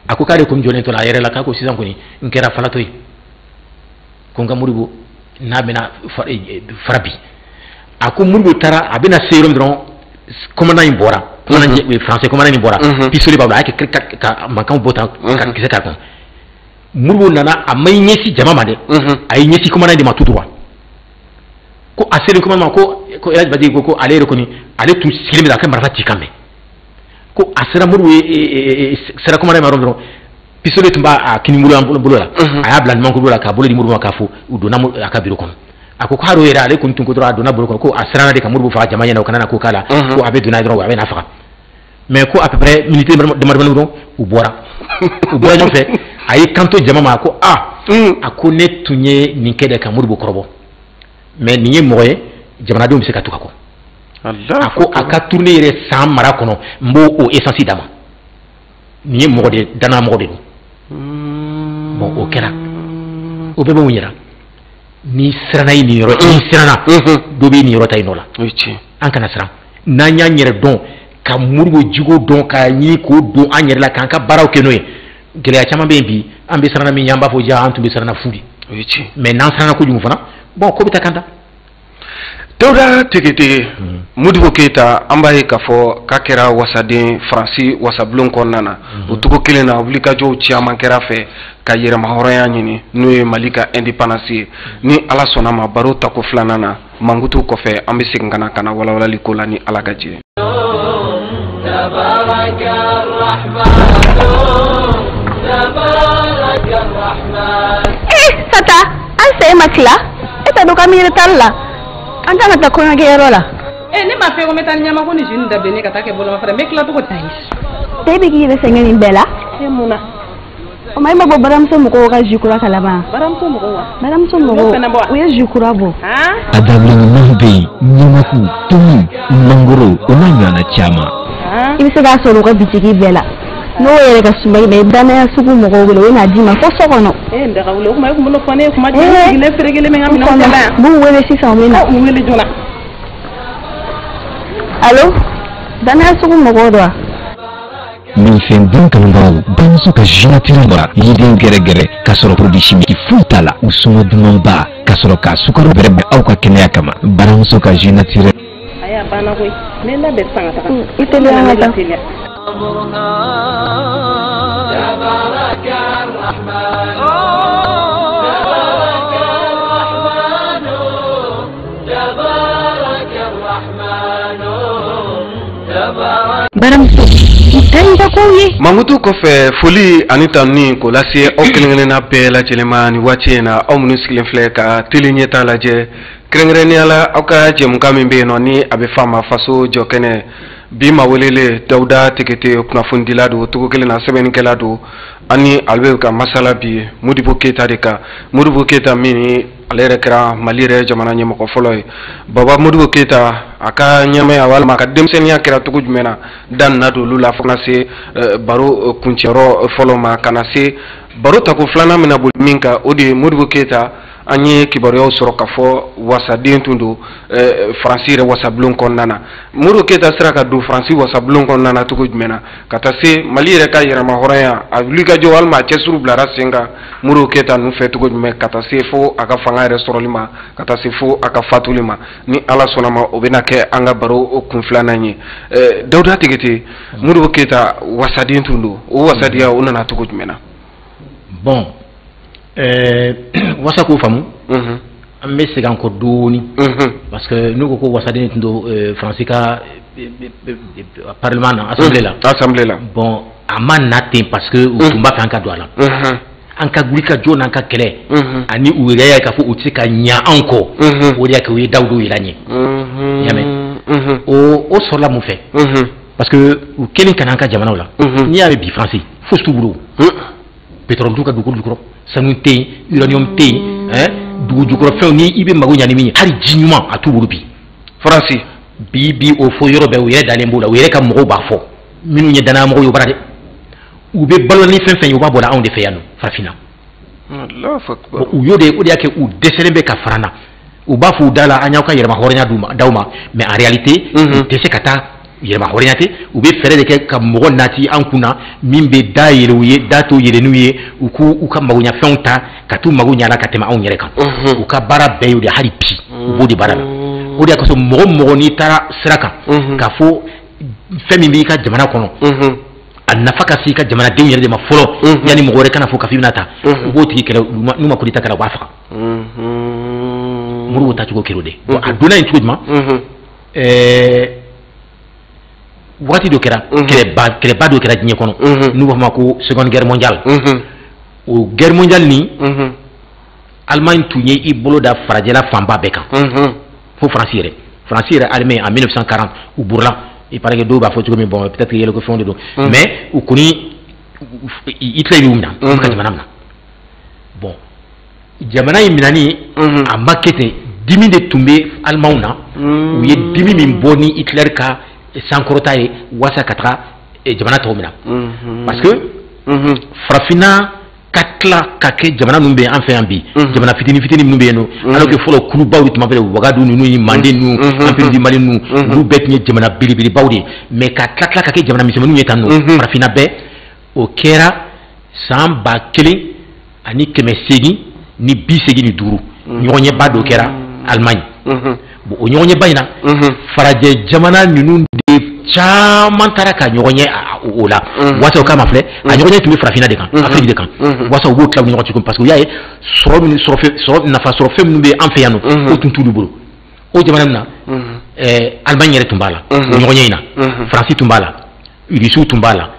a ko k'ale komi jɔlen to la a yɛrɛ la k'a ko sisan kɔni n kɛra falatɔ ye ko n ka Modibo n'a bɛna fara bi a ko Modibo taara a bɛna se yɔrɔ min dɔrɔn commandant in bɔra français commandant in bɔra pistolet b'a bolo a y'a kɛ ka mankanw bɔ tan ka kisɛ k'a kɔnɔ Modibo nana a ma ɲɛsin jama ma dɛ a ye ɲɛsin commandant de ma tout droit ko a selen commandant ma ko El Hadji Bajigi ko ale yɛrɛ kɔni ale tun sigilen bɛ a ka marifa ci kan mɛn ko a sera Modibo ye sera commandant ma yɔrɔ dɔrɔn pistolet tun b'a kini bolo la a y'a bila numanko bolo la k'a bolo di Modibo ma k'a fɔ u donna a ka bureau kɔnɔ a ko haro yɛrɛ ale kɔni tun ko dɔrɔn a donna bolo kɔnɔ ko a siranna de ka Modibo faga jama ɲɛna o kana na ko k'a la ko a bɛ donna dɔrɔn a bɛ n'a faga mais ko à peu près minute damadamanin dɔrɔn u bɔra ɲɔgɔn fɛ a y'i kanto jama ma ko a ko ne tun ye nin kɛ dɛ ka Modibo kɔrɔbɔ mais nin ye mɔgɔ ye jamanadenw bɛ se ka to ka kɔ a ko a ka tourner yɛrɛ san mara kɔnɔ n b'o o essence d'a ma nin ye mɔgɔ de danaya mɔgɔ de don bon o kɛra o bɛɛ bɛ mun yira ni siranna i nin yɔrɔ ni siranna dɔ bɛ nin yɔrɔ ta i nɔ la an kana siran n'an y'an yɛrɛ dɔn ka Modibo Djiko dɔn ka ɲini k'o don an yɛrɛ la k'an ka baaraw kɛ n'o ye gɛlɛya caman bɛ yen bi an bɛ siranna min ye an b'a fɔ ja an tun bɛ siranna fu de mais n'an siranna kojugu fana bon ko bɛ taa kan da Dawuda Tegete Modibo Keita an b'a ye k'a fɔ k'a kɛra wasaden Faransi wasabulon kɔnɔna na o cogo kelen na wulikajɔw caman kɛra fɛ ka yɛrɛmahɔrɔnya ɲini n'o ye Mali ka indépendance ye ni Ala sɔnna ma baro tako filanan na mankutu kɔfɛ an bɛ segin ka na walawalali ko la ni Ala ka jɛ ye. Tata an se ma tila e t'a dɔn ka miiri tali la an kan ka taa kɔɲɔkɛyɔrɔ la. Ne m'a fɛ ko n bɛ taa ni ɲama ko ni jeune dabilen ka taa kɛ bolomafara n bɛ tila cogo di. E bɛ k'i yɛrɛ sɛgɛn nin bɛɛ la. Mun na. O ma e ma bɔ baramuso mɔgɔw ka jus kura kalama. Baramuso mɔgɔw wa. Baramuso mɔgɔw u ye jus kura bɔ. A dabilenninw bɛ yen ɲamaku tomi mangoro o n'a ɲɔgɔnna caman. I bɛ se k'a sɔrɔ u ka bitiki bɛɛ la. N'o yɛrɛ ka suma i bɛ danaya sugu mɔgɔw wele o bɛna d'i ma fo so kɔnɔ. N daga wele o kuma e kun bɛ fɔ ne ye kuma sigilen ferekelen min ka minɛnw tɛ ban yan. B'u wele sisan u bɛ na. U wele joona. Allo danaya sugu mɔgɔw don wa. Minfɛn den kanubagaw bamuso ka jinatigɛ bara yiden gɛrɛgɛrɛ k'a sɔrɔ produit chimique foyi t'a la u sɔngɔ dumanba k'a sɔrɔ k'a sukaro bɛrɛbɛn aw ka kɛnɛya kama baramuso ka jinatigɛ. A y'a banna koyi ne labɛn san ka taga. I teliya an ka taa. Mankutu kɔfɛ foli ani tanuni k'o lase aw kelen-kelenna bɛɛ lajɛlen ma ni waati in na aw minnu sigilen filɛ ka télé ɲɛtaa lajɛ kɛrɛnkɛrɛnnenya la aw ka jɛmukan min bɛ yen nɔ ni a bɛ f'a ma faso jɔ kɛnɛ bi ma welele Dawuda Tegete kunnafonidila don cogo kelen na sɛbɛnnikɛla don ani ale bɛ ka masala bi Modibo Keita de kan Modibo Keita min ni ale yɛrɛ kɛra Mali yɛrɛ jamana ɲɛmɔgɔ fɔlɔ ye Baba Modibo Keita a ka ɲɛmaya walima a ka denmisɛnninya kɛra cogo jumɛn na da nana don olu la fo kana se baro kuncɛyɔrɔ fɔlɔ ma kana se baro tako filanan min na boli min kan o de ye Modibo Keita an ye kibaruyaw sɔrɔ k'a fɔ wasaden tun don Faransi yɛrɛ wasabulon kɔnɔna na Modibo Keita sera ka don Faransi wasabulon kɔnɔna na cogo jumɛn na ka taa se Mali yɛrɛ ka yɛrɛmahɔrɔnya a wulikajɔ walima a cɛsiriw bilara sen kan Modibo Keita ninnu fɛ cogo jumɛn ka taa se fo a ka fanga yɛrɛ sɔrɔli ma ka taa se fo a ka fatuli ma ni Ala sɔnna ma o bɛna kɛ an ka baro kun filanan ye Dawuda Tegete Modibo Keita wasaden tun don o wasadiya o nana cogo jumɛn na. Bon wasa k'o faamu an bɛ segin an kɔ dɔɔni parce que n'u ko wasaden tun don Faransi ka parlement na assemblée la bon a ma na ten parce que u tun b'a fɛ an ka don a la an ka wulikajɔ n'an ka kɛlɛ ani u yɛrɛ y'a k'a fɔ u tɛ se ka ɲɛ an kɔ o de y'a kɛ u ye Dawuda yira n ye i y'a mɛn o sɔrɔla mun fɛ parce que u kɛlen ka n'an ka jamanaw la n'i y'a mɛn bi Faransi fosi t'u bolo pétrole t'u ka dugukolo jukɔrɔ sanu tɛ yen uranium tɛ yen dugu jukɔrɔ fɛnw ni i bɛ mago ɲa ni min ye hali ji ɲuman a t'u bolo bi Faransi bi o fɔ yɔrɔ bɛɛ u yɛrɛ dalen b'o la u yɛrɛ ka mɔgɔw b'a fɔ minnu ye danaya mɔgɔw ye o bara dɛ u bɛ balo ni fɛn fɛn ye u b'a bɔ anw de fɛ yan nɔ farafinna u y'o de o de y'a kɛ u dɛsɛlen bɛ ka fara na u b'a fɔ u da la an y'aw ka yɛrɛmahɔrɔnya d'aw ma mais en réalité u tɛ se ka taa yɛrɛmahɔrɔnya tɛ u bɛ fɛɛrɛ de kɛ ka mɔgɔ nati an kunna min bɛ da yɛlɛ u ye da t'o yɛlɛ n'u ye u k'u ka magoɲafɛnw ta ka t'u mago ɲa la ka tɛmɛ anw yɛrɛ kan u ka baara bɛɛ y'o de hali bi u b'o de baara la o de y'a kosɔn mɔgɔ mɔgɔ n'i taara sira kan k'a fɔ fɛn min b'i ka jamana kɔnɔ a nafa ka se i ka jamanadenw yɛrɛ de ma fɔlɔ yanni mɔgɔ wɛrɛ kana fɔ k'a fɔ i bɛna ta u b'o tigi kɛlɛ n'u ma coup d'état kɛra u b'a faga Modibo tacogo kɛra o de bon a donna yen cogo jumɛn waati dɔ kɛra kɛlɛba dɔ kɛra diɲɛ kɔnɔ n'u b'a fɔ ma ko seconde guerre mondiale o guerre mondiale ni Allemagne tun ye i bolo da farajɛla fanba bɛɛ kan fo Faransi yɛrɛ Allemagne en 1940 u burula il paraît que dɔw b'a fɔ cogo min bon peut-être que yɛlɛko fɛnw de don mais u kɔni Hitler y'u minɛ u ka jamana minɛ bon jamana in minɛni a ma kɛ ten dimi de tun bɛ Alimanw na u ye dimi min bɔ ni Hitler ka sankɔrɔta ye walasa ka taga jamana tɔw minɛ parce que farafina ka tila ka kɛ jamana ninnu bɛ an fɛ yan bi jamana fitini fitini minnu bɛ yen nɔ alors que fɔlɔ kulubaw de tun b'a fɛ wagadu ninnu ye manden ninnu empire du Mali ninnu olu bɛɛ tun ye jamana belebelebaw de mais ka tila ka kɛ jamana misɛnmaninw ye tan nɔ farafina bɛɛ o kɛra san 1885 ni 85 ɲɔgɔn ɲɛba dɔ kɛra Allemagne bon o ɲɔgɔn ɲɛba in na farajɛ jamana ninnu de caman taara ka ɲɔgɔn ɲɛ o la wasa o kama filɛ a ɲɔgɔn ɲɛ tun bɛ farafina de kan Afrique de kan wasa u b'o tila u ni ɲɔgɔn cɛ parce que u y'a ye nafa sɔrɔ fɛn minnu bɛ an fɛ yan nɔ o tun t'olu bolo o jamana na Allemagne yɛrɛ tun b'a la o ɲɔgɔn ɲɛ in na Faransi tun b'a la Rusiw tun b'a la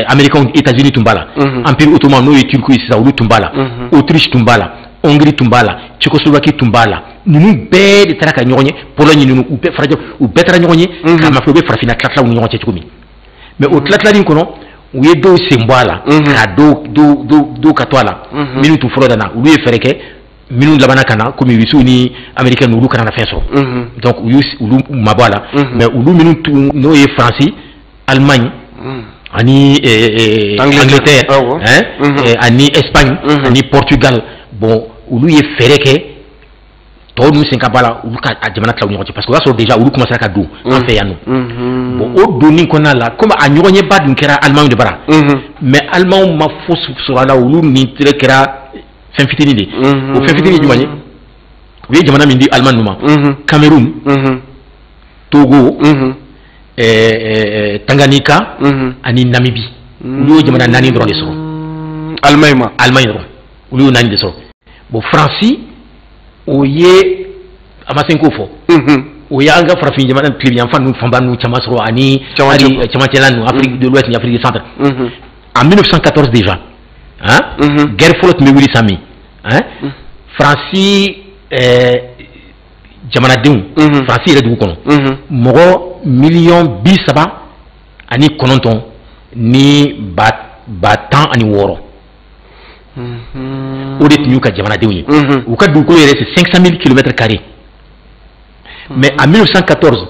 Américains États-Unis tun b'a la Empire ottoman n'o ye Turquie sisan olu tun b'a la Autriche tun b'a la Hongrie tun b'a la Tchécoslovaquie tun b'a la ninnu bɛɛ de taara ka ɲɔgɔn ye Pologne ninnu u bɛɛ taara ɲɔgɔn ye k'a ma fɔ u bɛ farafina tila u ni ɲɔgɔn cɛ cogo min mais o tila in kɔnɔ u ye dɔw sen bɔ a la ka dɔw ka to a la minnu tun fɔlɔ na olu ye fɛɛrɛ kɛ minnu labanna ka na komi Rusiw ni Américains olu kana na fɛn sɔrɔ donc u y'olu mabɔ a la mais olu minnu tun n'o ye Faransi Allemagne ani Angleterre ani Espagne ani Portugal bon olu ye fɛɛrɛ kɛ tɔw ninnu sen ka bɔ a la olu ka jamana tila u ni ɲɔgɔn cɛ parce que o y'a sɔrɔ déjà olu commencera ka don an fɛ yan nɔ bon o donni kɔnɔna la comme a ɲɔgɔn ɲɛba dun kɛra Allemagne de bara mais Allemagne ma fosi sɔrɔ a la olu ni tere kɛra fɛn fitinin de o fɛn fitinin ye jumɛn ye u ye jamana min di Allemagne ninnu ma Cameroun Togo Tanganyika ani Namibie olu ye jamana 4 dɔrɔn de sɔrɔ Allemagne dɔrɔn olu ye 4 de sɔrɔ bon Faransi o ye a ma se k'o fɔ o y'an ka farafin jamana tilebiyanfan ninnu fanba ninnu caman sɔrɔ ani camancɛla ninnu Afrique de l'Ouest ni Afrique du Centre en 1914 déjà guerre fɔlɔ tun bɛ wuli san min Faransi jamanadenw Faransi yɛrɛ dugu kɔnɔ mɔgɔ 339 ni ba 16 o de tun y'u ka jamanadenw ye u ka dugukolo yɛrɛ c'est 500 000 km². mais en 1914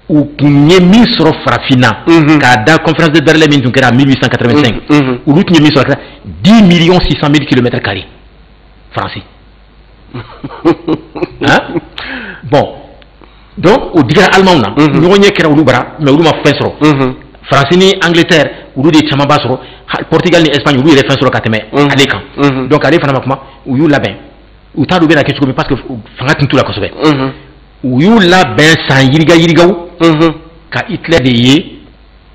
u tun ye min sɔrɔ farafina k'a da conférence de Berlin min tun kɛra en 1885 olu tun ye min sɔrɔ 10 600 000 km² Faransi bon donc o digira Allemagne na ɲɔgɔn ɲɛ kɛra olu bara mais olu ma fɛn sɔrɔ Faransi ni Angleterre olu de caman b'a sɔrɔ Portugal ni Espagne olu yɛrɛ fɛn sɔrɔ ka tɛmɛ ale kan donc ale fana ma kuma u y'u labɛn u t'a dɔn u bɛna kɛ cogo min parce que fanga tun t'u la kosɛbɛ u y'u labɛn san yirigaw ka Hitler de ye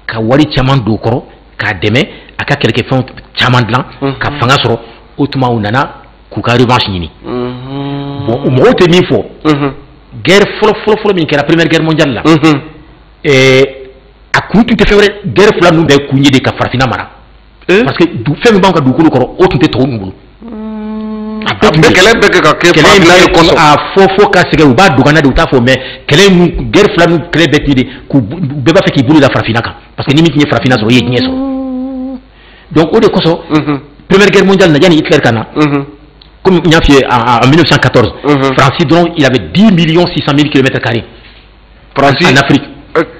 ka wari caman don kɔrɔ k'a dɛmɛ a ka kɛlɛkɛfɛnw caman dilan ka fanga sɔrɔ o tuma u nana k'u ka revanche ɲini bon u mɔgɔw tɛ min fɔ guerre fɔlɔ min kɛra première guerre mondiale la a kun tun tɛ fɛn wɛrɛ guerre fila ninnu bɛɛ kun ye de ka farafina mara parce que fɛn min b'anw ka dugukolo kɔrɔ o tun tɛ tɔw ninnu bolo kɛlɛ bɛ kɛ ka kɛ farafina ye kɔsɔn a fɔ ka sɛgɛn u b'a dogana de u t'a fɔ mais kɛlɛ ninnu guerre fila ninnu kɛlɛ bɛɛ tun ye de k'u bɛɛ b'a fɛ k'i bolo da farafina kan parce que ni min tun ye farafina sɔrɔ i ye diɲɛ sɔrɔ donc o de kosɔn première guerre mondiale na yanni Hitler ka na comme il y a fait en 1914 Francis dron il avait 10 600 000 km² en Afrique.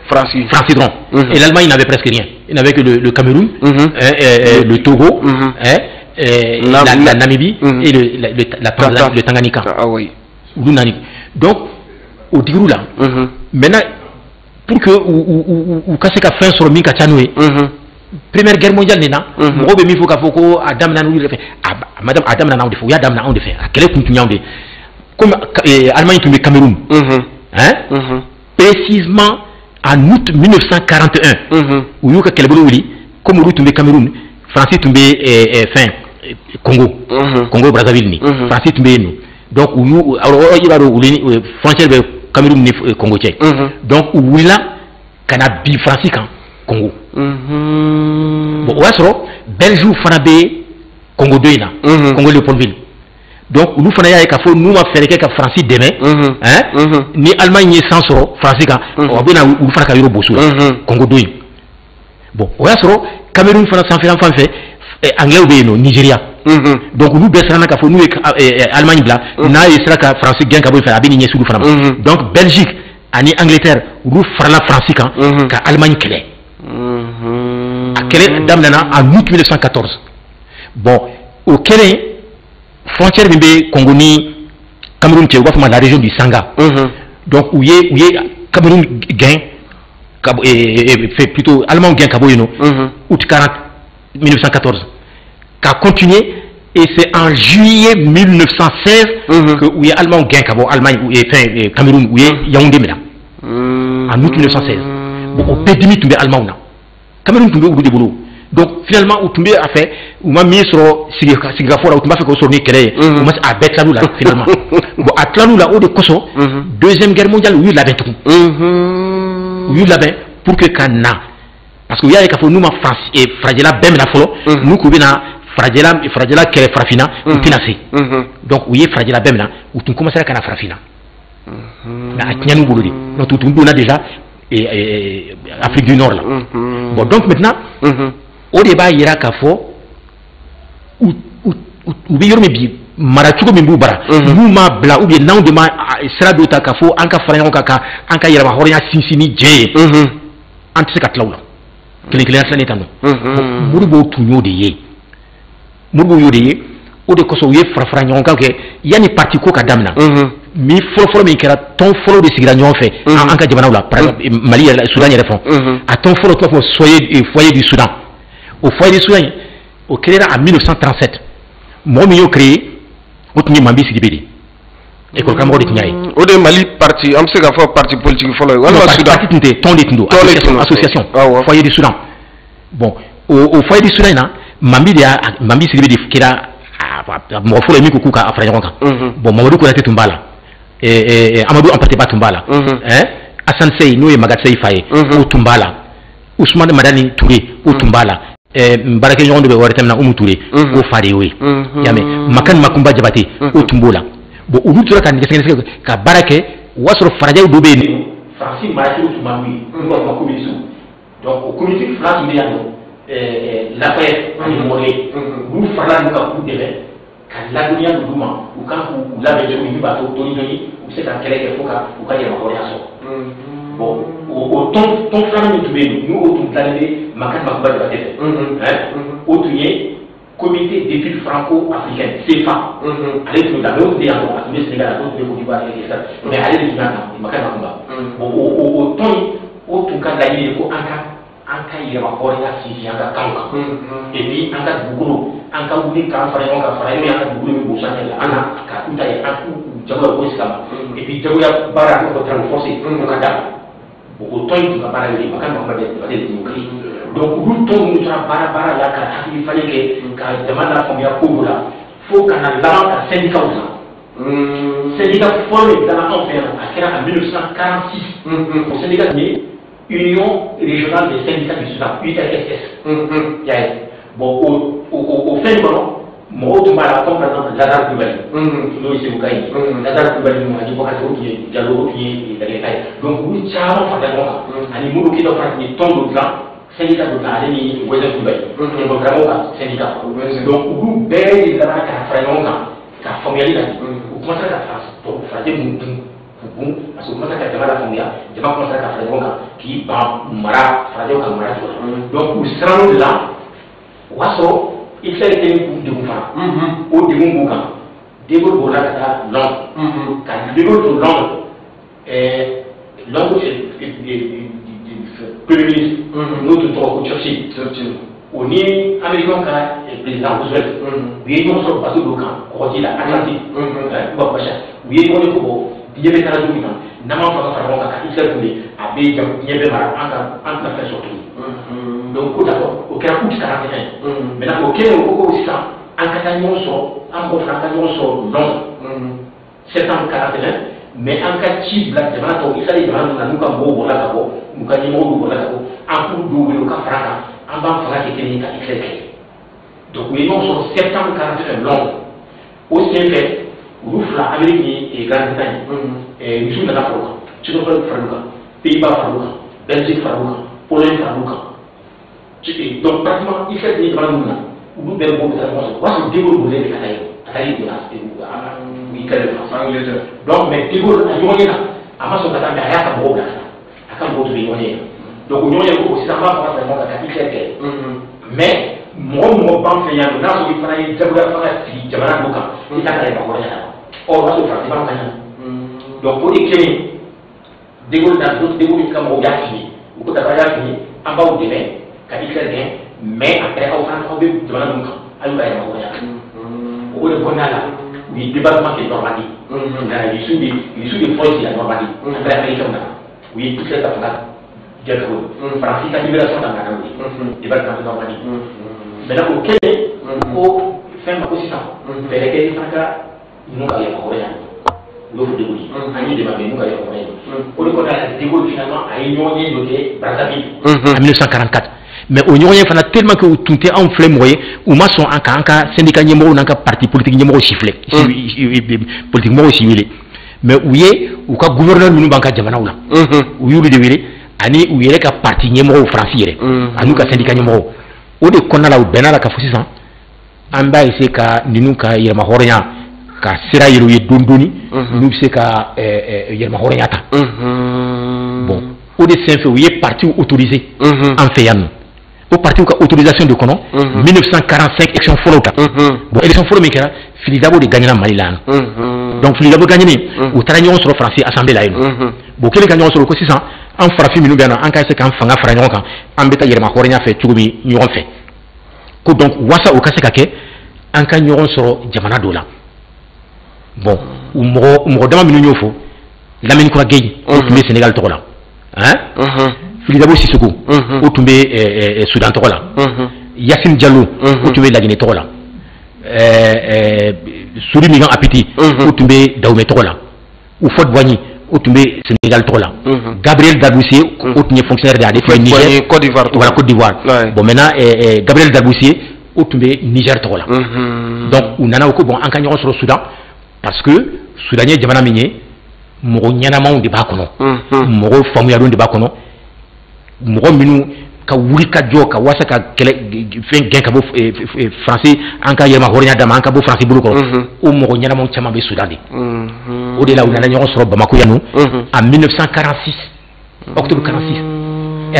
Francis dron et l'Allemagne n'avait presque rien, il n'avait que le Cameroun, le Togo, la Namibie et le Tanganyika. Donc au Digou là maintenant pour que ou casse ka fin sur mi ka chanoué première guerre mondiale nena mo be mi fo ka foko adam na nu madame adam na on de fo ya adam na on de fait quel est kuntu nyambe comme Allemagne tumbe Cameroun précisément en août 1941 où yo ka kelebolo wili comme ru tumbe Cameroun Francis tumbe fin Congo Brazzaville ni Francis tumbe nous donc où alors il va rouler frontière be Cameroun ni Congo tchè donc où là kana bi Francis kan Congo bon o y'a sɔrɔ Belgique fana bɛ Congo 2 in na Congo Léopoldville donc olu fana y'a ye k'a fɔ n'u ma fɛɛrɛ kɛ ka Faransi dɛmɛ ni Allemagne ye san sɔrɔ Faransi kan o bɛ na olu fana ka yɔrɔ boso la Congo 2 in bon o y'a sɔrɔ Cameroun fana sanfɛla fan fɛ anglais bɛ yen nɔ Nigeria donc olu bɛɛ siranna k'a fɔ n'u ye Allemagne bila n'a ye sira ka Faransi gɛn ka bɔ yen fɛ a bɛ nin ɲɛsin olu fana ma donc Belgique ani Angleterre olu farala Faransi kan ka Allemagne kɛlɛ. kɛlɛ daminɛna en août 1914 bon au kɛlɛ frontière min bɛ Congo ni Cameroun cɛ u b'a fɔ ma la région du Sanga donc u ye Cameroun gagné plutôt allemand gagné ka bɔ yen nɔ août 1914 qu'a continué et c'est en juillet 1916 que u ye allemand gagné ka bɔ Allemagne ou Cameroun u ye Yaoundé minɛ en août 1916 bon o bɛɛ dimi tun bɛ allemand na Cameroun tun bɛ olu de bolo donc finalement u tun bɛ a fɛ u ma min sɔrɔ sigikafɔ la u tun b'a fɛ k'o sɔrɔ ni kɛlɛ ye u ma se a bɛɛ tilal'u la finalement bon a tilal'u la o de kosɔn deuxième guerre mondiale u y'u labɛn tugun u y'u labɛn pour que ka na parce que u y'a ye k'a fɔ n'u ma farajɛla bɛɛ minɛ fɔlɔ n'u k'u bɛna farajɛla kɛlɛ farafinna u tɛna se donc u ye farajɛla bɛɛ minɛ u tun commencera ka na farafinna nka a tiɲɛn'u bolo de donc u tun donna déjà Afrique du Nord là bon donc maintenant o de b'a yira k'a fɔ u bɛ yɔrɔ min bi mara cogo min b'u bara n'u m'a bila ou bien n'anw de ma sira dɔ ta k'a fɔ an ka fara ɲɔgɔn kan an ka yɛlɛma hɔrɔnya sinsin ni diɲɛ ye an tɛ se ka tila u la kelen kelenya tilanen tan nɔ Modibo tun y'o de ye Modibo y'o de ye o de kosɔn u ye fara ɲɔgɔn kan kɛ yanni parti ko ka daminɛ min fɔlɔ min kɛra tɔn fɔlɔ de sigira ɲɔgɔn fɛ an ka jamanaw la par exemple Mali yɛrɛ Soudan yɛrɛ fɔ a tɔn fɔlɔ tun b'a fɔ foyer du Soudan o foyer du Soudan o créera en 1937 mɔgɔ min y'o créé o tun ye Mambi Sidibe de école karamɔgɔ de tun y'a ye o de ye Mali parti an bɛ se k'a fɔ parti politique fɔlɔ ye walima Soudan parti tun tɛ tɔn de tun don association foyer du Soudan bon o foyer du Soudan in na Mambi Sidibe de kɛra mɔgɔ fɔlɔ ye min ko k'u ka fara ɲɔgɔn kan bon Mamadou Konate tun b'a la Amadou Ampateba tun b'a la Assane Seye n'o ye Magatte Seye fa ye o tun b'a la Ousmane Madani Touré o tun b'a la baarakɛɲɔgɔn dɔ bɛ wɛrɛ tɛmɛna Umu Touré o fa de y'o ye y'a mɛn Makani Makumba Jabate o tun b'o la bon olu tora ka nɛgɛsɛgɛ ka baara kɛ o y'a sɔrɔ farajɛw dɔ bɛ yen Faransi maracogo tun b'an ye n'u b'a fɔ ma communiste donc o communiste fila tun bɛ yan nɔ Lafayette ani Mɔle olu farala n'u ka k'u dɛmɛ ka ladɔnniya d'olu ma u kan k'u labɛn cogo min b'a to dɔɔni dɔɔni u bɛ se ka kɛlɛ kɛ fo ka u ka yɛlɛma hɔrɔnya sɔrɔ bon o tɔn filanan min tun bɛ yen n'o tun dilannen bɛ Makani Makumba Jabate fɛ o tun ye comité d'études franco-africaines CFA ale tun bɛ la mais o tun tɛ yan nɔ a tun bɛ Sénégal la o tun bɛ Côte d'Ivoire mais ale de tun b'a kan Makani Makumba bon o tɔn in o tun ka laɲini ye ko an ka yɛlɛma hɔrɔnya sinsin an ka kan kan et puis an ka dugukolo an ka wuli k'an fara ɲɔgɔn kan fara ɲɔgɔn an ka dugukolo min b'o sanfɛ la an na ka k'u ta ye an k'u jagoya ko sira ma et puis jagoya baara an b'a fɔ travail forcé o ka da bon o tɔn in tun ka baara ye Makani Makumba Jabate de tun y'o kɛ donc olu tɔn minnu tora baara la ka hakili falen kɛ ka jamana lafaamuya ko dɔ la fo ka na laban ka syndicat san syndicat fɔlɔ min dilanna anw fɛ yan a kɛra en 1946 o syndicat ye Union régionale des syndicats du Soudan URSS y'a ye bon o fɛn kɔnɔ mɔgɔw tun b'a la comme par exemple Lazare Coulibaly n'o ye Seguka ye Lazare Coulibaly ninnu ani Bokar o tun ye Diallo o tun ye Dagɛta ye donc olu caman farala ɲɔgɔn kan ani Modibo Keyita fana tun ye tɔn dɔ dilan syndicat dɔ dilan ale ni Wɛzɛn Coulibaly vraiment ka syndicat donc olu bɛɛ de nana ka fara ɲɔgɔn kan ka faamuyali la u commencera ka farajɛ mun dun parce que u commencera ka jama lafaamuya jama commencera ka fara ɲɔgɔn kan k'i ban mara farajɛw ka mara cogo la donc u siran'o de la o y'a sɔrɔ Hitler tɛ k'u degun fana o degun b'u kan De Gaulle bolila ka taa Londres ka De Gaulle to Londres Londres premier ministre n'o tun tɔgɔ ko Churchill o ni américain ka président Roosevelt u ye ɲɔgɔn sɔrɔ bateau dɔ kan kɔgɔji la Atlantique Bachar u ye ɲɔgɔn ye ko bɔ diɲɛ bɛ taara cogo min na n'an m'a fɔ ka fara ɲɔgɔn kan ka Hitler wele a bɛ diɲɛ bɛɛ mara an tɛna fɛn sɔrɔ tuguni donc ko d'accord o kɛra août 41 maintenant o kɛlen o ko sisan an ka taa ɲɔgɔn sɔrɔ an b'o fana an ka ɲɔgɔn sɔrɔ Londres septembre 41 mais an ka ci bila jamana tɔw Israël jamana ninnu na n'u ka mɔgɔw bɔra ka bɔ n'u ka ɲɛmɔgɔw bɔra ka bɔ an k'u dɔw wele u ka fara kan an b'an fanga kɛ kelen ye ka Hitler kɛlɛ donc u ye ɲɔgɔn sɔrɔ septembre 41 Londres o sen fɛ olu fila Amérique ni Grande-Bretagne Rusiw nana fara o kan Tchécoslovaquie fara o kan Pays-Bas fara o kan Belgique fara o kan Pologne fara o kan donc pratiquement Hitler ni jamana ninnu na olu bɛɛ b'o bɛ taa ɲɔgɔn sɔrɔ o b'a sɔrɔ De Gaulle wele de ka taa yen ka taa yen i kɛlɛ donc mais De Gaulle a ɲɔgɔn ye na a ma sɔn ka taa mais a y'a ka mɔgɔw bila ka taa a ka mɔgɔw tun bɛ ɲɔgɔn ye donc o ɲɔgɔn ye ko sisan an b'a fɔ ka fara ɲɔgɔn kan ka Hitler kɛlɛ mais mon banque fait un an où il fallait jamana boka il a créé pas or là c'est pas donc pour les Kenyans dégoût dans d'autres dégoût comme au Yaki ou quand t'as pas fini en bas au délai quand il fait bien mais après au centre de jamana boka aïe aïe au le bonala oui département qui est Normandie il suit des forces de la Normandie après américain oui tout ça là France a libération dans la département de Normandie maintenant au Kenya au fin de aussi ça mais les Kenyans nous avons l'offre de Gouli ani de Babé nous avons au lieu de Gouli finalement a ignoré le Brazzaville en 1944 mais au Nigérien fana tellement que tout est en flemme moyen ou ma son anka syndicat numéro nanka parti politique numéro sifflé politique numéro civil mais ouye ou ka gouverneur minu banka jamana wala ou yulu de wele ani ou yele ka parti numéro français anu ka syndicat numéro o de konna la ou benala ka fosisan amba ese ka ninu ka yema hornya ka sira yelo ye dondoni nu se ka yema hornya ta bon o de sen fait ou ye parti autorisé en fait yannou au parti qui a autorisation de Kono, 1945, élection follow. Bon, élection follow, mais Filidabo de gagner la Malilan. Donc, Filidabo gagné, ou Taragnon sur le français, assemblée là. Bon, quel est le gagnant sur le côté, en frappé, nous bien, en cas de quand Fanga Fragnon, en bêta, il y a ma Corina fait, Toubi, nous on fait. Donc, Wassa au Kassekake, en cas nous on sur Jamana Dola. Bon, ou Morodama Minunyofo, la Ménicoa Gay, au Sénégal Tola. Hein? Filidabo Sissoko, au tombé Soudan Tola, Yassine Diallo, au tombé la Guinée Tola, Souri Migan Apiti, au tombé Daoumé Tola, ou Fort Boigny, au tombé Sénégal Tola, Gabriel Daboussier, au tombé fonctionnaire de la défense Niger, Côte d'Ivoire. Bon, maintenant, Gabriel Daboussier, au tombé Niger Tola. Donc, on a bon, en gagnant sur le Soudan, parce que Soudanais, Djamana Migné, Moro Nyanama de Bakono, Moro Famuyadon de Bakono. Mɔgɔ minnu ka wuli ka jɔ ka wasa ka kɛlɛ fɛn gɛn ka bɔ français an ka yɛlɛma hɔrɔnya dama an ka bɔ français bolo kɔrɔ o mɔgɔ ɲɛnamaw caman bɛ Soudan de o de la u nana ɲɔgɔn sɔrɔ Bamako yan nɔ en 1946 octobre 46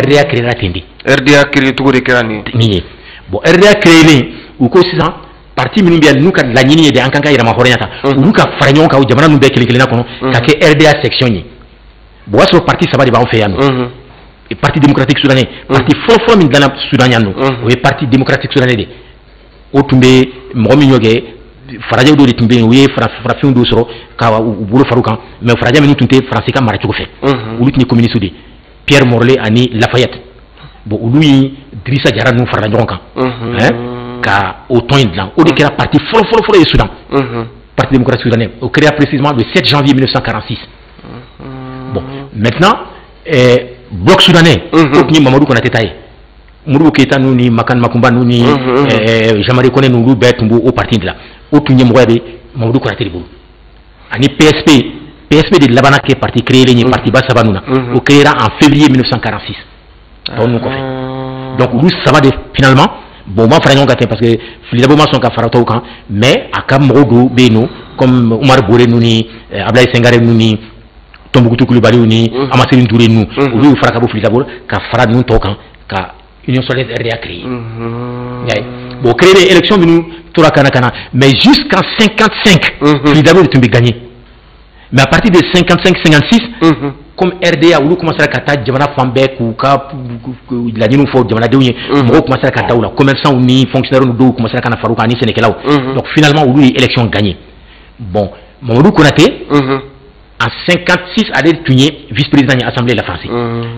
RDA créera ten de RDA créé cogo de kɛra nin ye bon RDA créelen u ko sisan parti minnu bɛ yan n'u ka laɲini ye de an kan ka yɛlɛma hɔrɔnya ta olu ka fara ɲɔgɔn kan o jamana ninnu bɛɛ kelen kelenna kɔnɔ ka kɛ RDA section ye bon o y'a sɔrɔ parti saba de b'an fɛ yan nɔ Parti démocratique soudanais, parti fort min dana Soudanien nous, ou parti démocratique soudanais de. O tumbe momi nyoge faraja do de tumbe oui frafin do soro ka u bolo farukan mais faraja minu tunte français ka mara fe. Ulu tini communiste de Pierre Morlaix ani Lafayette. Bon ulu Drissa Diarra nous fara jonka. Ka au temps de o de kera parti fort du Soudan. Parti démocratique soudanais, au créé précisément le 7 janvier 1946. Bon, maintenant bloc soudanais, ni Mamadou Konaté taille. Mourou Keita nous ni Makan Makumba nous ni Jamari Kone nous bête au parti de là. Au tout n'y a Mamadou Konaté de Boulou. Ani PSP de Labana qui est parti créer les parti bas Sabanouna. Au créera en février 1946. Donc nous ça va finalement. Bon moi frère gâté parce que Filidabo ma son ka farato kan mais akam Morodou Beno comme Omar Bouré nous ni Ablaye Senghare nous ni Tombouctou Koulibaly ni Amassine Touré nous ou Frakabo Filidabo ka fara nous tokan ka Union Solidaire RDA créé. Bon créer les élections nous Toura Kana mais jusqu'en 55 Filidabo est tombé gagné. Mais à partir de 55-56 comme RDA ou commencer à kata jamana Fambek ou ka la ninu fo jamana dewye mo commencer à kata ou la commerçant ou ni fonctionnaire ou do commencer à kana farouka ni sénégalais. Donc finalement ou élection gagnée. Bon Mamadou Konaté en 56 allait tuer vice-président de l'Assemblée de la France.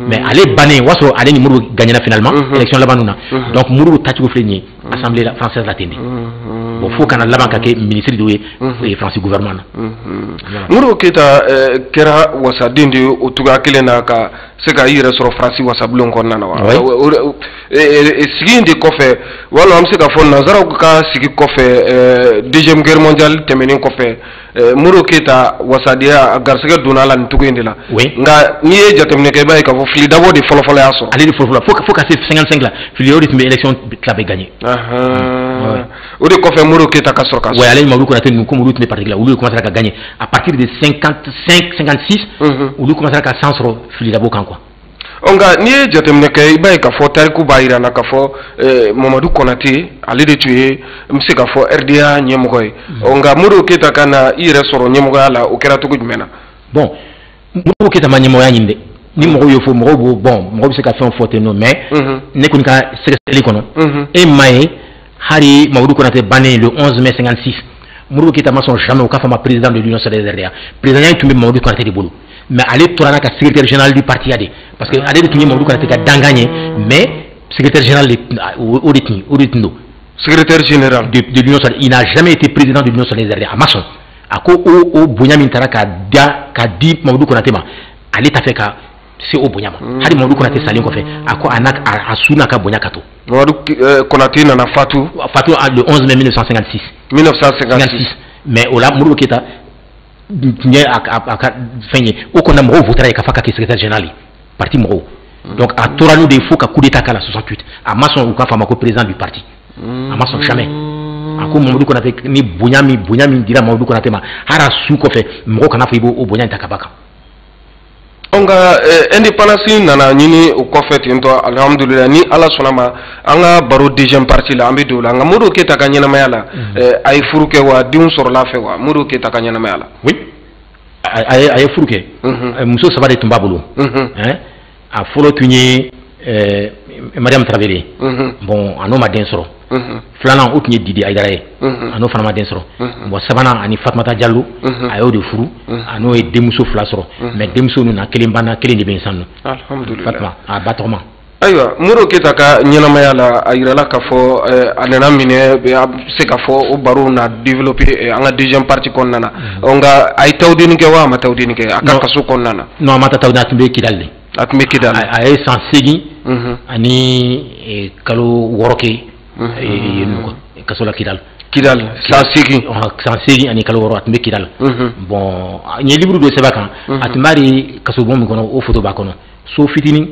Mais allez banner waso allez numéro gagner finalement élection là banuna. Donc Mourou Tachou Flénier Assemblée française la tendé. Bon faut qu'on a là banque ministre de France gouvernement. Mourou Keita kera wasa dindi otuga kelena ka seka yire soro France wasa blon ko nana wa. Sigi ndi kofe wala am seka fon nazara ka sigi kofe deuxième guerre mondiale temeni kofe Mourou Keita wasa dia garsega donala ntugo indila. Nga ni e jatemne ke bay ka fo Filidabo de folo ya so. Allez de folo faut ka 55 là. Filidabo de élection la be gagné. O de kofe Mourou Keita ka sorka. Ouais, allez Mamadou Konaté nous comme Mourou de particulier où lui commence à gagner à partir de 55 56 où lui commence à 100 sur Filidabo kan quoi. onga ni ye jateminɛ kɛ i b'a ye k'a fɔ tariku b'a yira na k'a fɔ Mamadu Konate ale de tun ye n bɛ se k'a fɔ RDA ɲɛmɔgɔ ye onga Modibo Keyita ka na i yɛrɛ sɔrɔ ɲɛmɔgɔya la o kɛra cogo jumɛn na bon Modibo Keyita ma ɲɛmɔgɔya ɲini dɛ ni mɔgɔw y'o fɔ mɔgɔw b'o bon mɔgɔw bɛ se ka fɛn fɔ ten nɔ mais ne kɔni ka sɛgɛsɛgɛli kɔnɔ e ma ye hari Mamadu Konate bannen le 11 mai 56 Modibo Keyita ma sɔn jamais o k'a fɔ ma président de l'Union sɔrɔdasienne RDA président in tun bɛ Mamadu Konate de bolo mais ale tora n'a ka secrétaire général du parti de parce que ale de tun ye Mamadu Konate ka dankan ye mais secrétaire général o de tun don secrétaire général de l'Union sɔrɔdasienne il n'a jamais été président de l'Union sɔrɔdasienne a ma sɔn a ko o bonya min taara ka di Mamadu Konate ma ale t'a fɛ ka se o bonya ma hali Mamadu Konate salen kɔfɛ a ko a su n'a ka bonya ka to Mamadu Konate nana fatu le 11 mai 1956 mais o la Modibo Keyita tun ye a ka fɛn ye o kɔnɔna mɔgɔw votera ye k'a fɔ ka kɛ secrétaire général ye parti mɔgɔw donc a tora n'o de ye fo ka coup d'état k'a la 68 a ma sɔn u k'a fɔ a ma ko président du parti a ma sɔn jamais a ko Mamadu Konate ni bonya min dira Mamadu Konate ma hali a su kɔfɛ mɔgɔw kana fɔ i b'o bonya in ta ka ba kan onga indépendance nana ɲini o kɔfɛ tentɔ alhamdulillah ni ala sɔnna ma an ka baro deuxième partie la an bɛ don la nka Modibo Keyita ka ɲɛnamaya la a ye furu kɛ wa denw sɔrɔla fɛ wa Modibo Keyita ka ɲɛnamaya la oui a ye furu kɛ muso 3 de tun b'a bolo a fɔlɔ tun ye Mariam Traoré bon a n'o ma den sɔrɔ filanan o tun ye Didi Aïdara ye a n'o fana ma den sɔrɔ bon sabanan ani Fatumata Diallo a y'o de furu a n'o ye denmuso 2 sɔrɔ mais denmuso ninnu na kelen banna kelen de bɛ yen sisan nɔ alhamdulillah Fatuma a ba tɔgɔma ayiwa Modibo Keyita ka ɲɛnamaya la a yirala k'a fɔ a nana minɛ a bɛ se k'a fɔ o baro na développer an ka deuxième partie kɔnɔna na nka a ye tawudeni kɛ wa a ma tawudeni kɛ a ka kaso kɔnɔna na non a ma taa tawudeni a tun bɛ Kidali de a tun bɛ Kidali a ye san 8 ani kalo 6 kɛ kaso la Kidali san 8 ani kalo 6 a tun bɛ Kidali bon n ye livre dɔ sɛbɛn kan a tun b'a de kasobon min kɔnɔ o photo b'a kɔnɔ so fitinin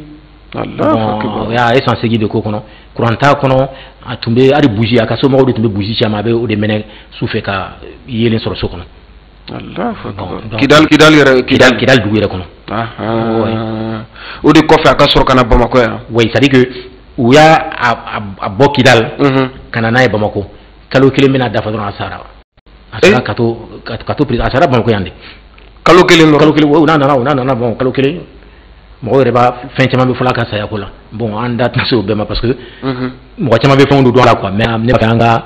bon a ye san 8 de k'o kɔnɔ courant t'a kɔnɔ a tun bɛ hali bougie a ka somɔgɔw de tun bɛ bougie ci a ma a bɛ o de minɛ su fɛ ka yelen sɔrɔ so kɔnɔ Kidali dugu yɛrɛ kɔnɔ o de kɔfɛ a ka sɔrɔ ka na Bamakɔ yan oui c'est à dire que u y'a bɔ Kidali ka na n'a ye Bamakɔ kalo kelen bɛna dafa dɔrɔn a sara ka to a sara Bamakɔ yan de kalo kelen o n'a nana bon kalo kelen mɔgɔ yɛrɛ b'a fɛn caman bɛ fɔla ka saya ko la bon an da tɛna se o bɛɛ ma parce que mɔgɔ caman bɛ fɛnw dɔn a la quoi mais ne b'a fɛ an ka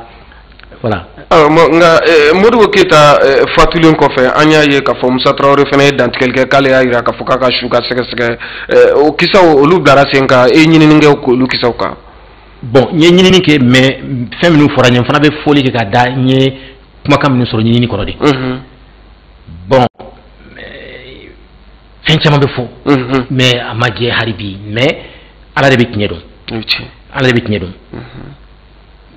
voilà nka Modibo Keyita fatulen kɔfɛ an y'a ye k'a fɔ Musa Traoré fana ye dantigɛli kɛ k'ale y'a jira k'a fɔ k'a ka su ka sɛgɛsɛgɛ o kisaw olu bilara sen kan e ye ɲinini kɛ k'olu kisaw kan bon n ye ɲinini kɛ mais fɛn minnu fɔra n ye n fana bɛ fɔli kɛ ka da n ye kumakan minnu sɔrɔ ɲinini kɔrɔ de bon fɛn caman bɛ fɔ mais a ma jɛ hali bi mais ala de bɛ tiɲɛ dɔn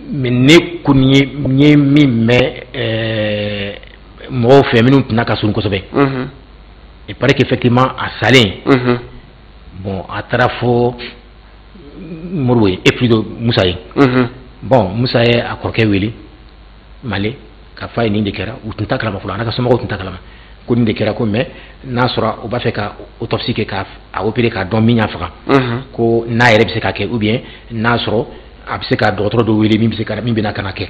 mais ne kɔni ye min mɛn mɔgɔw fɛ minnu tɛna ka surun kosɛbɛ il paraît qu'effectivement a salen bon a taara fɔ Modibo ye et plutôt Musa ye bon Musa ye a kɔrɔkɛ wele Male k'a fɔ a ye nin de kɛra u tun t'a kalama fɔlɔ a n'a ka somɔgɔw tun t'a kalama ko nin de kɛra ko mais n'a sɔrɔ u b'a fɛ ka autopsie kɛ k'a opérer k'a dɔn min y'a faga ko n'a yɛrɛ bɛ se ka kɛ ou bien n'a sɔrɔ a bɛ se ka dɔgɔtɔrɔ dɔ wele min bɛna ka na kɛ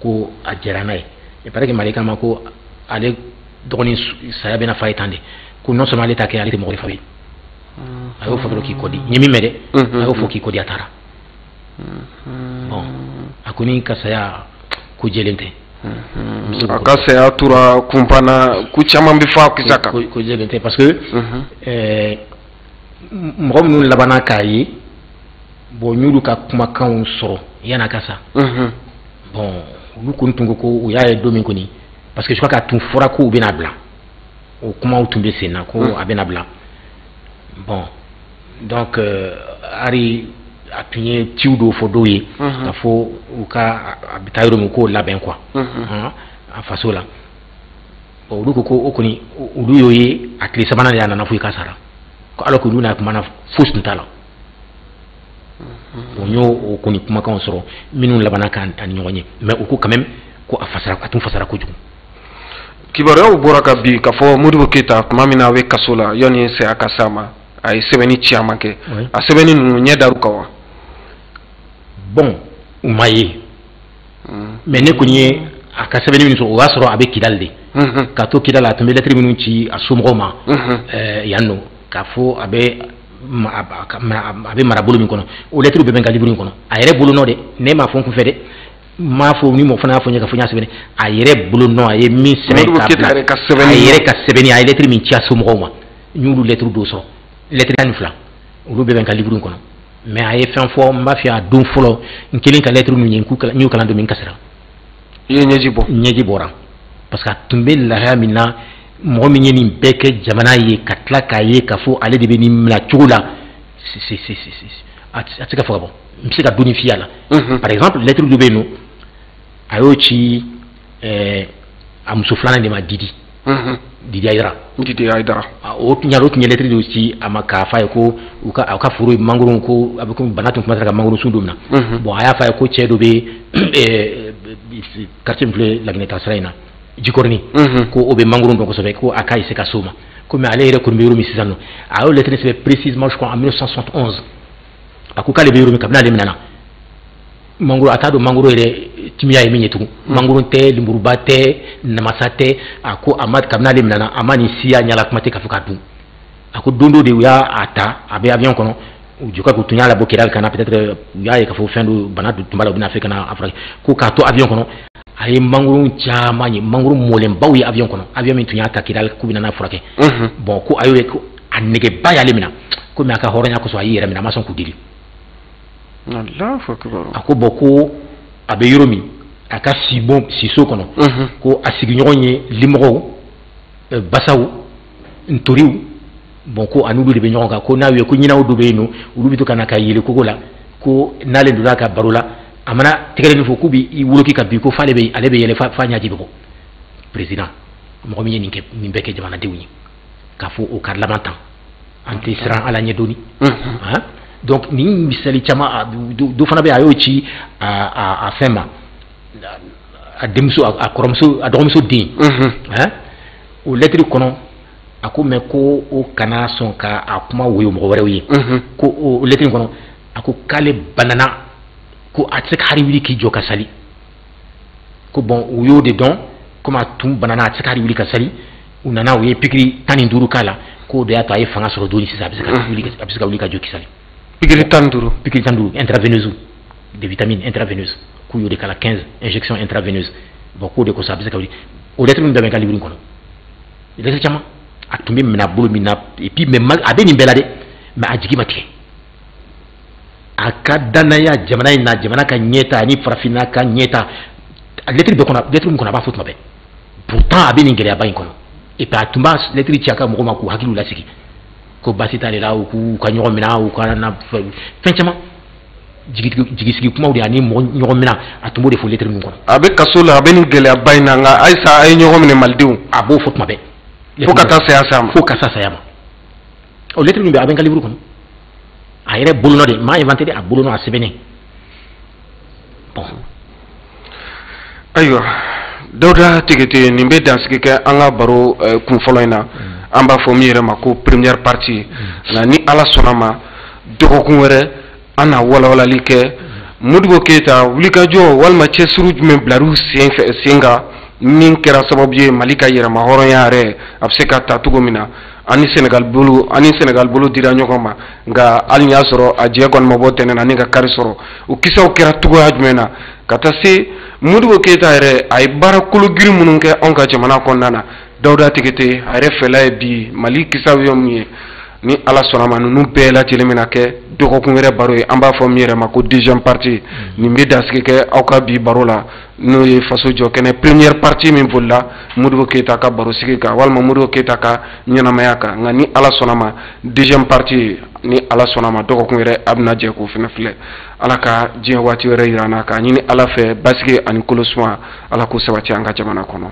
ko a jɛra n'a ye il paraît que Male k'a ma ko ale dɔgɔnin saya bɛna fa ye tan de ko non seulement ale t'a kɛ ale tɛ mɔgɔ de fa ye a y'o fɔ dɔrɔn k'i kɔdi n ye min mɛn dɛ a y'o fɔ k'i kɔdi a taara bon a ko ni ka saya ko jɛlen tɛ a ka saya tora kunpanna ku caman bɛ fɔ a kisa kan ko jɛlen tɛ parce que mɔgɔ minnu labanna k'a ye bon n y'olu ka kumakanw sɔrɔ yan'a ka sa bon olu kɔni tun ko u y'a ye don min kɔni parce que je crois que a tun fɔra ko u bɛna bila o kumaw tun bɛ sen na ko a bɛna bila bon donc hali a tun ye ciw dɔw fɔ dɔw ye k'a fɔ u ka a bɛ taa yɔrɔ min k'o labɛn quoi a faso la bon olu ko ko o kɔni olu y'o ye a tile sabanan de a nana fo i ka sara alors que olu n'a kuma na fosi tun t'a la o y'o kɔni kumakanw sɔrɔ minnu labanna k'a ni ɲɔgɔn ye mais u ko quand même ko a tun fasara kojugu kibaruyaw bɔra ka bi k'a fɔ Modibo Keyita tuma min na a bɛ kaso la yanni saya ka s'a ma a ye sɛbɛnni caman kɛ a sɛbɛnni ninnu ɲɛ dar'u kan wa? Bon u ma ye mais ne kɔni ye a ka sɛbɛnni min sɔrɔ o y'a sɔrɔ a bɛ Kidali de ka to Kidali a tun bɛ lettre minnu ci a somɔgɔw ma yan nɔ k'a fɔ a bɛ marabolo min kɔnɔ o lettre bɛɛ bɛ n ka livre in kɔnɔ a yɛrɛ bolo nɔ dɛ ne m'a fɔ n kun fɛ dɛ m'a fɔ ni mɔgɔ fana y'a fɔ n ye ka fɔ n y'a sɛbɛnni a yɛrɛ bolo nɔ a ye min sɛbɛn k'a bila a yɛrɛ ka sɛbɛnni a ye lettre min ci a somɔgɔw ma n y'olu lettre dɔw sɔrɔ lettre 12 olu bɛɛ bɛ n ka livre in kɔnɔ mais a ye fɛn fɔ n b'a fɛ a don fɔlɔ n kelen ka lettre ninnu ye n y'u kalan don min kasira i ye ɲɛji bɔ ɲɛji bɔra parce que a tun bɛ lahalaya min na mɔgɔ min ye nin bɛɛ kɛ jamana ye ka tila k'a ye k'a fɔ ale de bɛ nin minɛ cogo la a tɛ se ka fɔ ka bɔ n bɛ se ka dɔɔni f'i la par exemple lettre dɔ bɛ yen nɔ a y'o ci a muso filanan de ma Didi Ayidara o tun ye lettre dɔ ci a ma k'a f'a ye ko u ka foro mangoro ko a bɛ komi bana tun kuma ka mangoro sun don min na bon a y'a f'a ye ko cɛ dɔ bɛ quartier min filɛ Laginɛ taasira in na Jikɔrɔni ko o bɛ mangoro dɔn kosɛbɛ ko a k'a essayer ka s'o ma komi ale yɛrɛ kɔni bɛ yɔrɔ min sisan nɔ a y'o lettre sɛbɛn précisément je crois en 1971 a ko k'ale bɛ yɔrɔ min kabini ale minɛna mangoro a t'a dɔn mangoro yɛrɛ timiya ye min ye tugun mangoro tɛ lemuruba tɛ namasa tɛ a ko a ma kabini ale minɛna a ma nin siya ɲala kuma tɛ k'a fɔ k'a dun a ko don dɔ de u y'a ta a bɛ avion kɔnɔ u jɔka k'u tun y'a labɔ Kidali kana peut-être u y'a ye k'a fɔ fɛn dɔ bana tun b'a la u bɛna fɛ ka na a furakɛ ko k'a to avion kɔnɔ a ye mangoro caman ye mangoro mɔlenbaw ye avion kɔnɔ avion min tun y'a ta Kidali k'u bɛna n'a furakɛ bon ko a y'o ye ko a nɛgɛba y'ale minɛ komi a ka hɔrɔnya kosɔn a y'i yɛrɛ minɛ a ma sɔn k'u deli a ko bon ko a bɛ yɔrɔ min a ka siso kɔnɔ ko a sigiɲɔgɔn ye limɔgɔw basaw ntoriw bon ko ani olu de bɛ ɲɔgɔn kan ko n'a ye ko ɲinɛw dɔ bɛ yen nɔ olu bɛ to ka na ka yɛlɛ kogo la ko n'ale donna ka baro la a mana tɛgɛrɛ min fɔ k'u b'i woloki ka bin ko f'ale bɛ yɛlɛ f'a ɲɛji bɛ bɔ président mɔgɔ min ye nin bɛɛ kɛ jamanadenw ye k'a fɔ o ka laban tan an tɛ siran ala ɲɛ dɔɔni donc nin misali caman dɔ fana bɛ a y'o ci a fɛn ma a denmuso a kɔrɔmuso a dɔgɔmuso den o lettre kɔnɔ a ko mais ko o kana sɔn ka a kuma woyo mɔgɔ wɛrɛw ye ko o lettre kɔnɔ a ko k'ale banana ko a tɛ se ka hali wuli k'i jɔ ka sali ko bon u y'o de dɔn komi a tun banana a tɛ se ka hali wuli ka sali u nana u ye pikiri 15 k'a la k'o de y'a to a ye fanga sɔrɔ dɔɔni sisan a bɛ se ka wuli ka jɔ k'i sali pikiri 15 intraveineuse de vitamine intraveineuse k'u y'o de k'a la 15 injection intraveineuse bon k'o de kosɔn a bɛ se ka wuli o lettre min bɛɛ bɛ n ka livre kɔnɔ lettre caman a tun bɛ minɛ bolo min na et puis mais a bɛ nin bɛɛ la dɛ mais a jigi ma tigɛ a ka danaya jamana in na jamana ka ɲɛta ani farafinna ka ɲɛta lettre bɛɛ kɔnɔ lettre min kɔnɔ a b'a fɔ tuma bɛɛ pourtant a bɛ nin gɛlɛyaba in kɔnɔ et puis a tun b'a lettre ci a ka mɔgɔw ma k'u hakiliw lasigi ko basi t'ale la u k'u ka ɲɔgɔn minɛ u ka na fɛn caman jigisigi kumaw de ani mɔgɔ ɲɔgɔn minɛ a tun b'o de fɔ lettre min kɔnɔ a bɛ kaso la a bɛ nin gɛlɛyaba in na nka ayisa a ye ɲɔgɔn minɛ malidenw a b'o fɔ tuma bɛɛ fo ka taa saya s'a ma fo ka taa saya ma o lettre min bɛ a bɛ n ka livre kɔnɔ a yɛrɛ bolonɔ de m'a inventé a bolonɔ a sɛbɛnnen bon ayiwa Dawuda Tegete nin bɛ dansigi kɛ an ka baro kun fɔlɔ in na an b'a fɔ min yɛrɛ ma ko première partie nka ni Ala sɔnna ma dɔgɔkun wɛrɛ an na walawalali kɛ Modibo Keyita wulikajɔ walima cɛsiri jumɛn bilar'u sen kan min kɛra sababu ye Mali ka yɛrɛma hɔrɔnya yɛrɛ a bɛ se ka ta cogo min na ani Senegal bolo dira ɲɔgɔn ma nka hali y'a sɔrɔ a jɛ kɔni ma bɔ tɛnɛn na ni ka kari sɔrɔ o kisaw kɛra cogoya jumɛn na ka taa se Modibo Keyita yɛrɛ a ye baara kolo girin minnu kɛ anw ka jamana kɔnɔna na Dawuda Tegete a yɛrɛ fɛla ye bi Mali kisaw ye mun ye ni Ala sɔnna ma ninnu bɛɛ lajɛlen bɛna kɛ dɔgɔkun wɛrɛ baro ye an b'a fɔ min yɛrɛ ma ko deuxième partie nin bɛ dansigi kɛ aw ka bi baro la n'o ye faso jɔ kɛnɛ première partie min bolila Modibo Keyita ka baro sigi kan walima Modibo Keyita ka ɲɛnamaya kan nka ni Ala sɔnna ma deuxième partie ni Ala sɔnna ma dɔgɔkun wɛrɛ a bɛna jɛ k'o fana filɛ Ala ka diɲɛ waati wɛrɛ yira an na k'a ɲini Ala fɛ basigi ani kolo suma Ala k'o sabati an ka jamana kɔnɔ.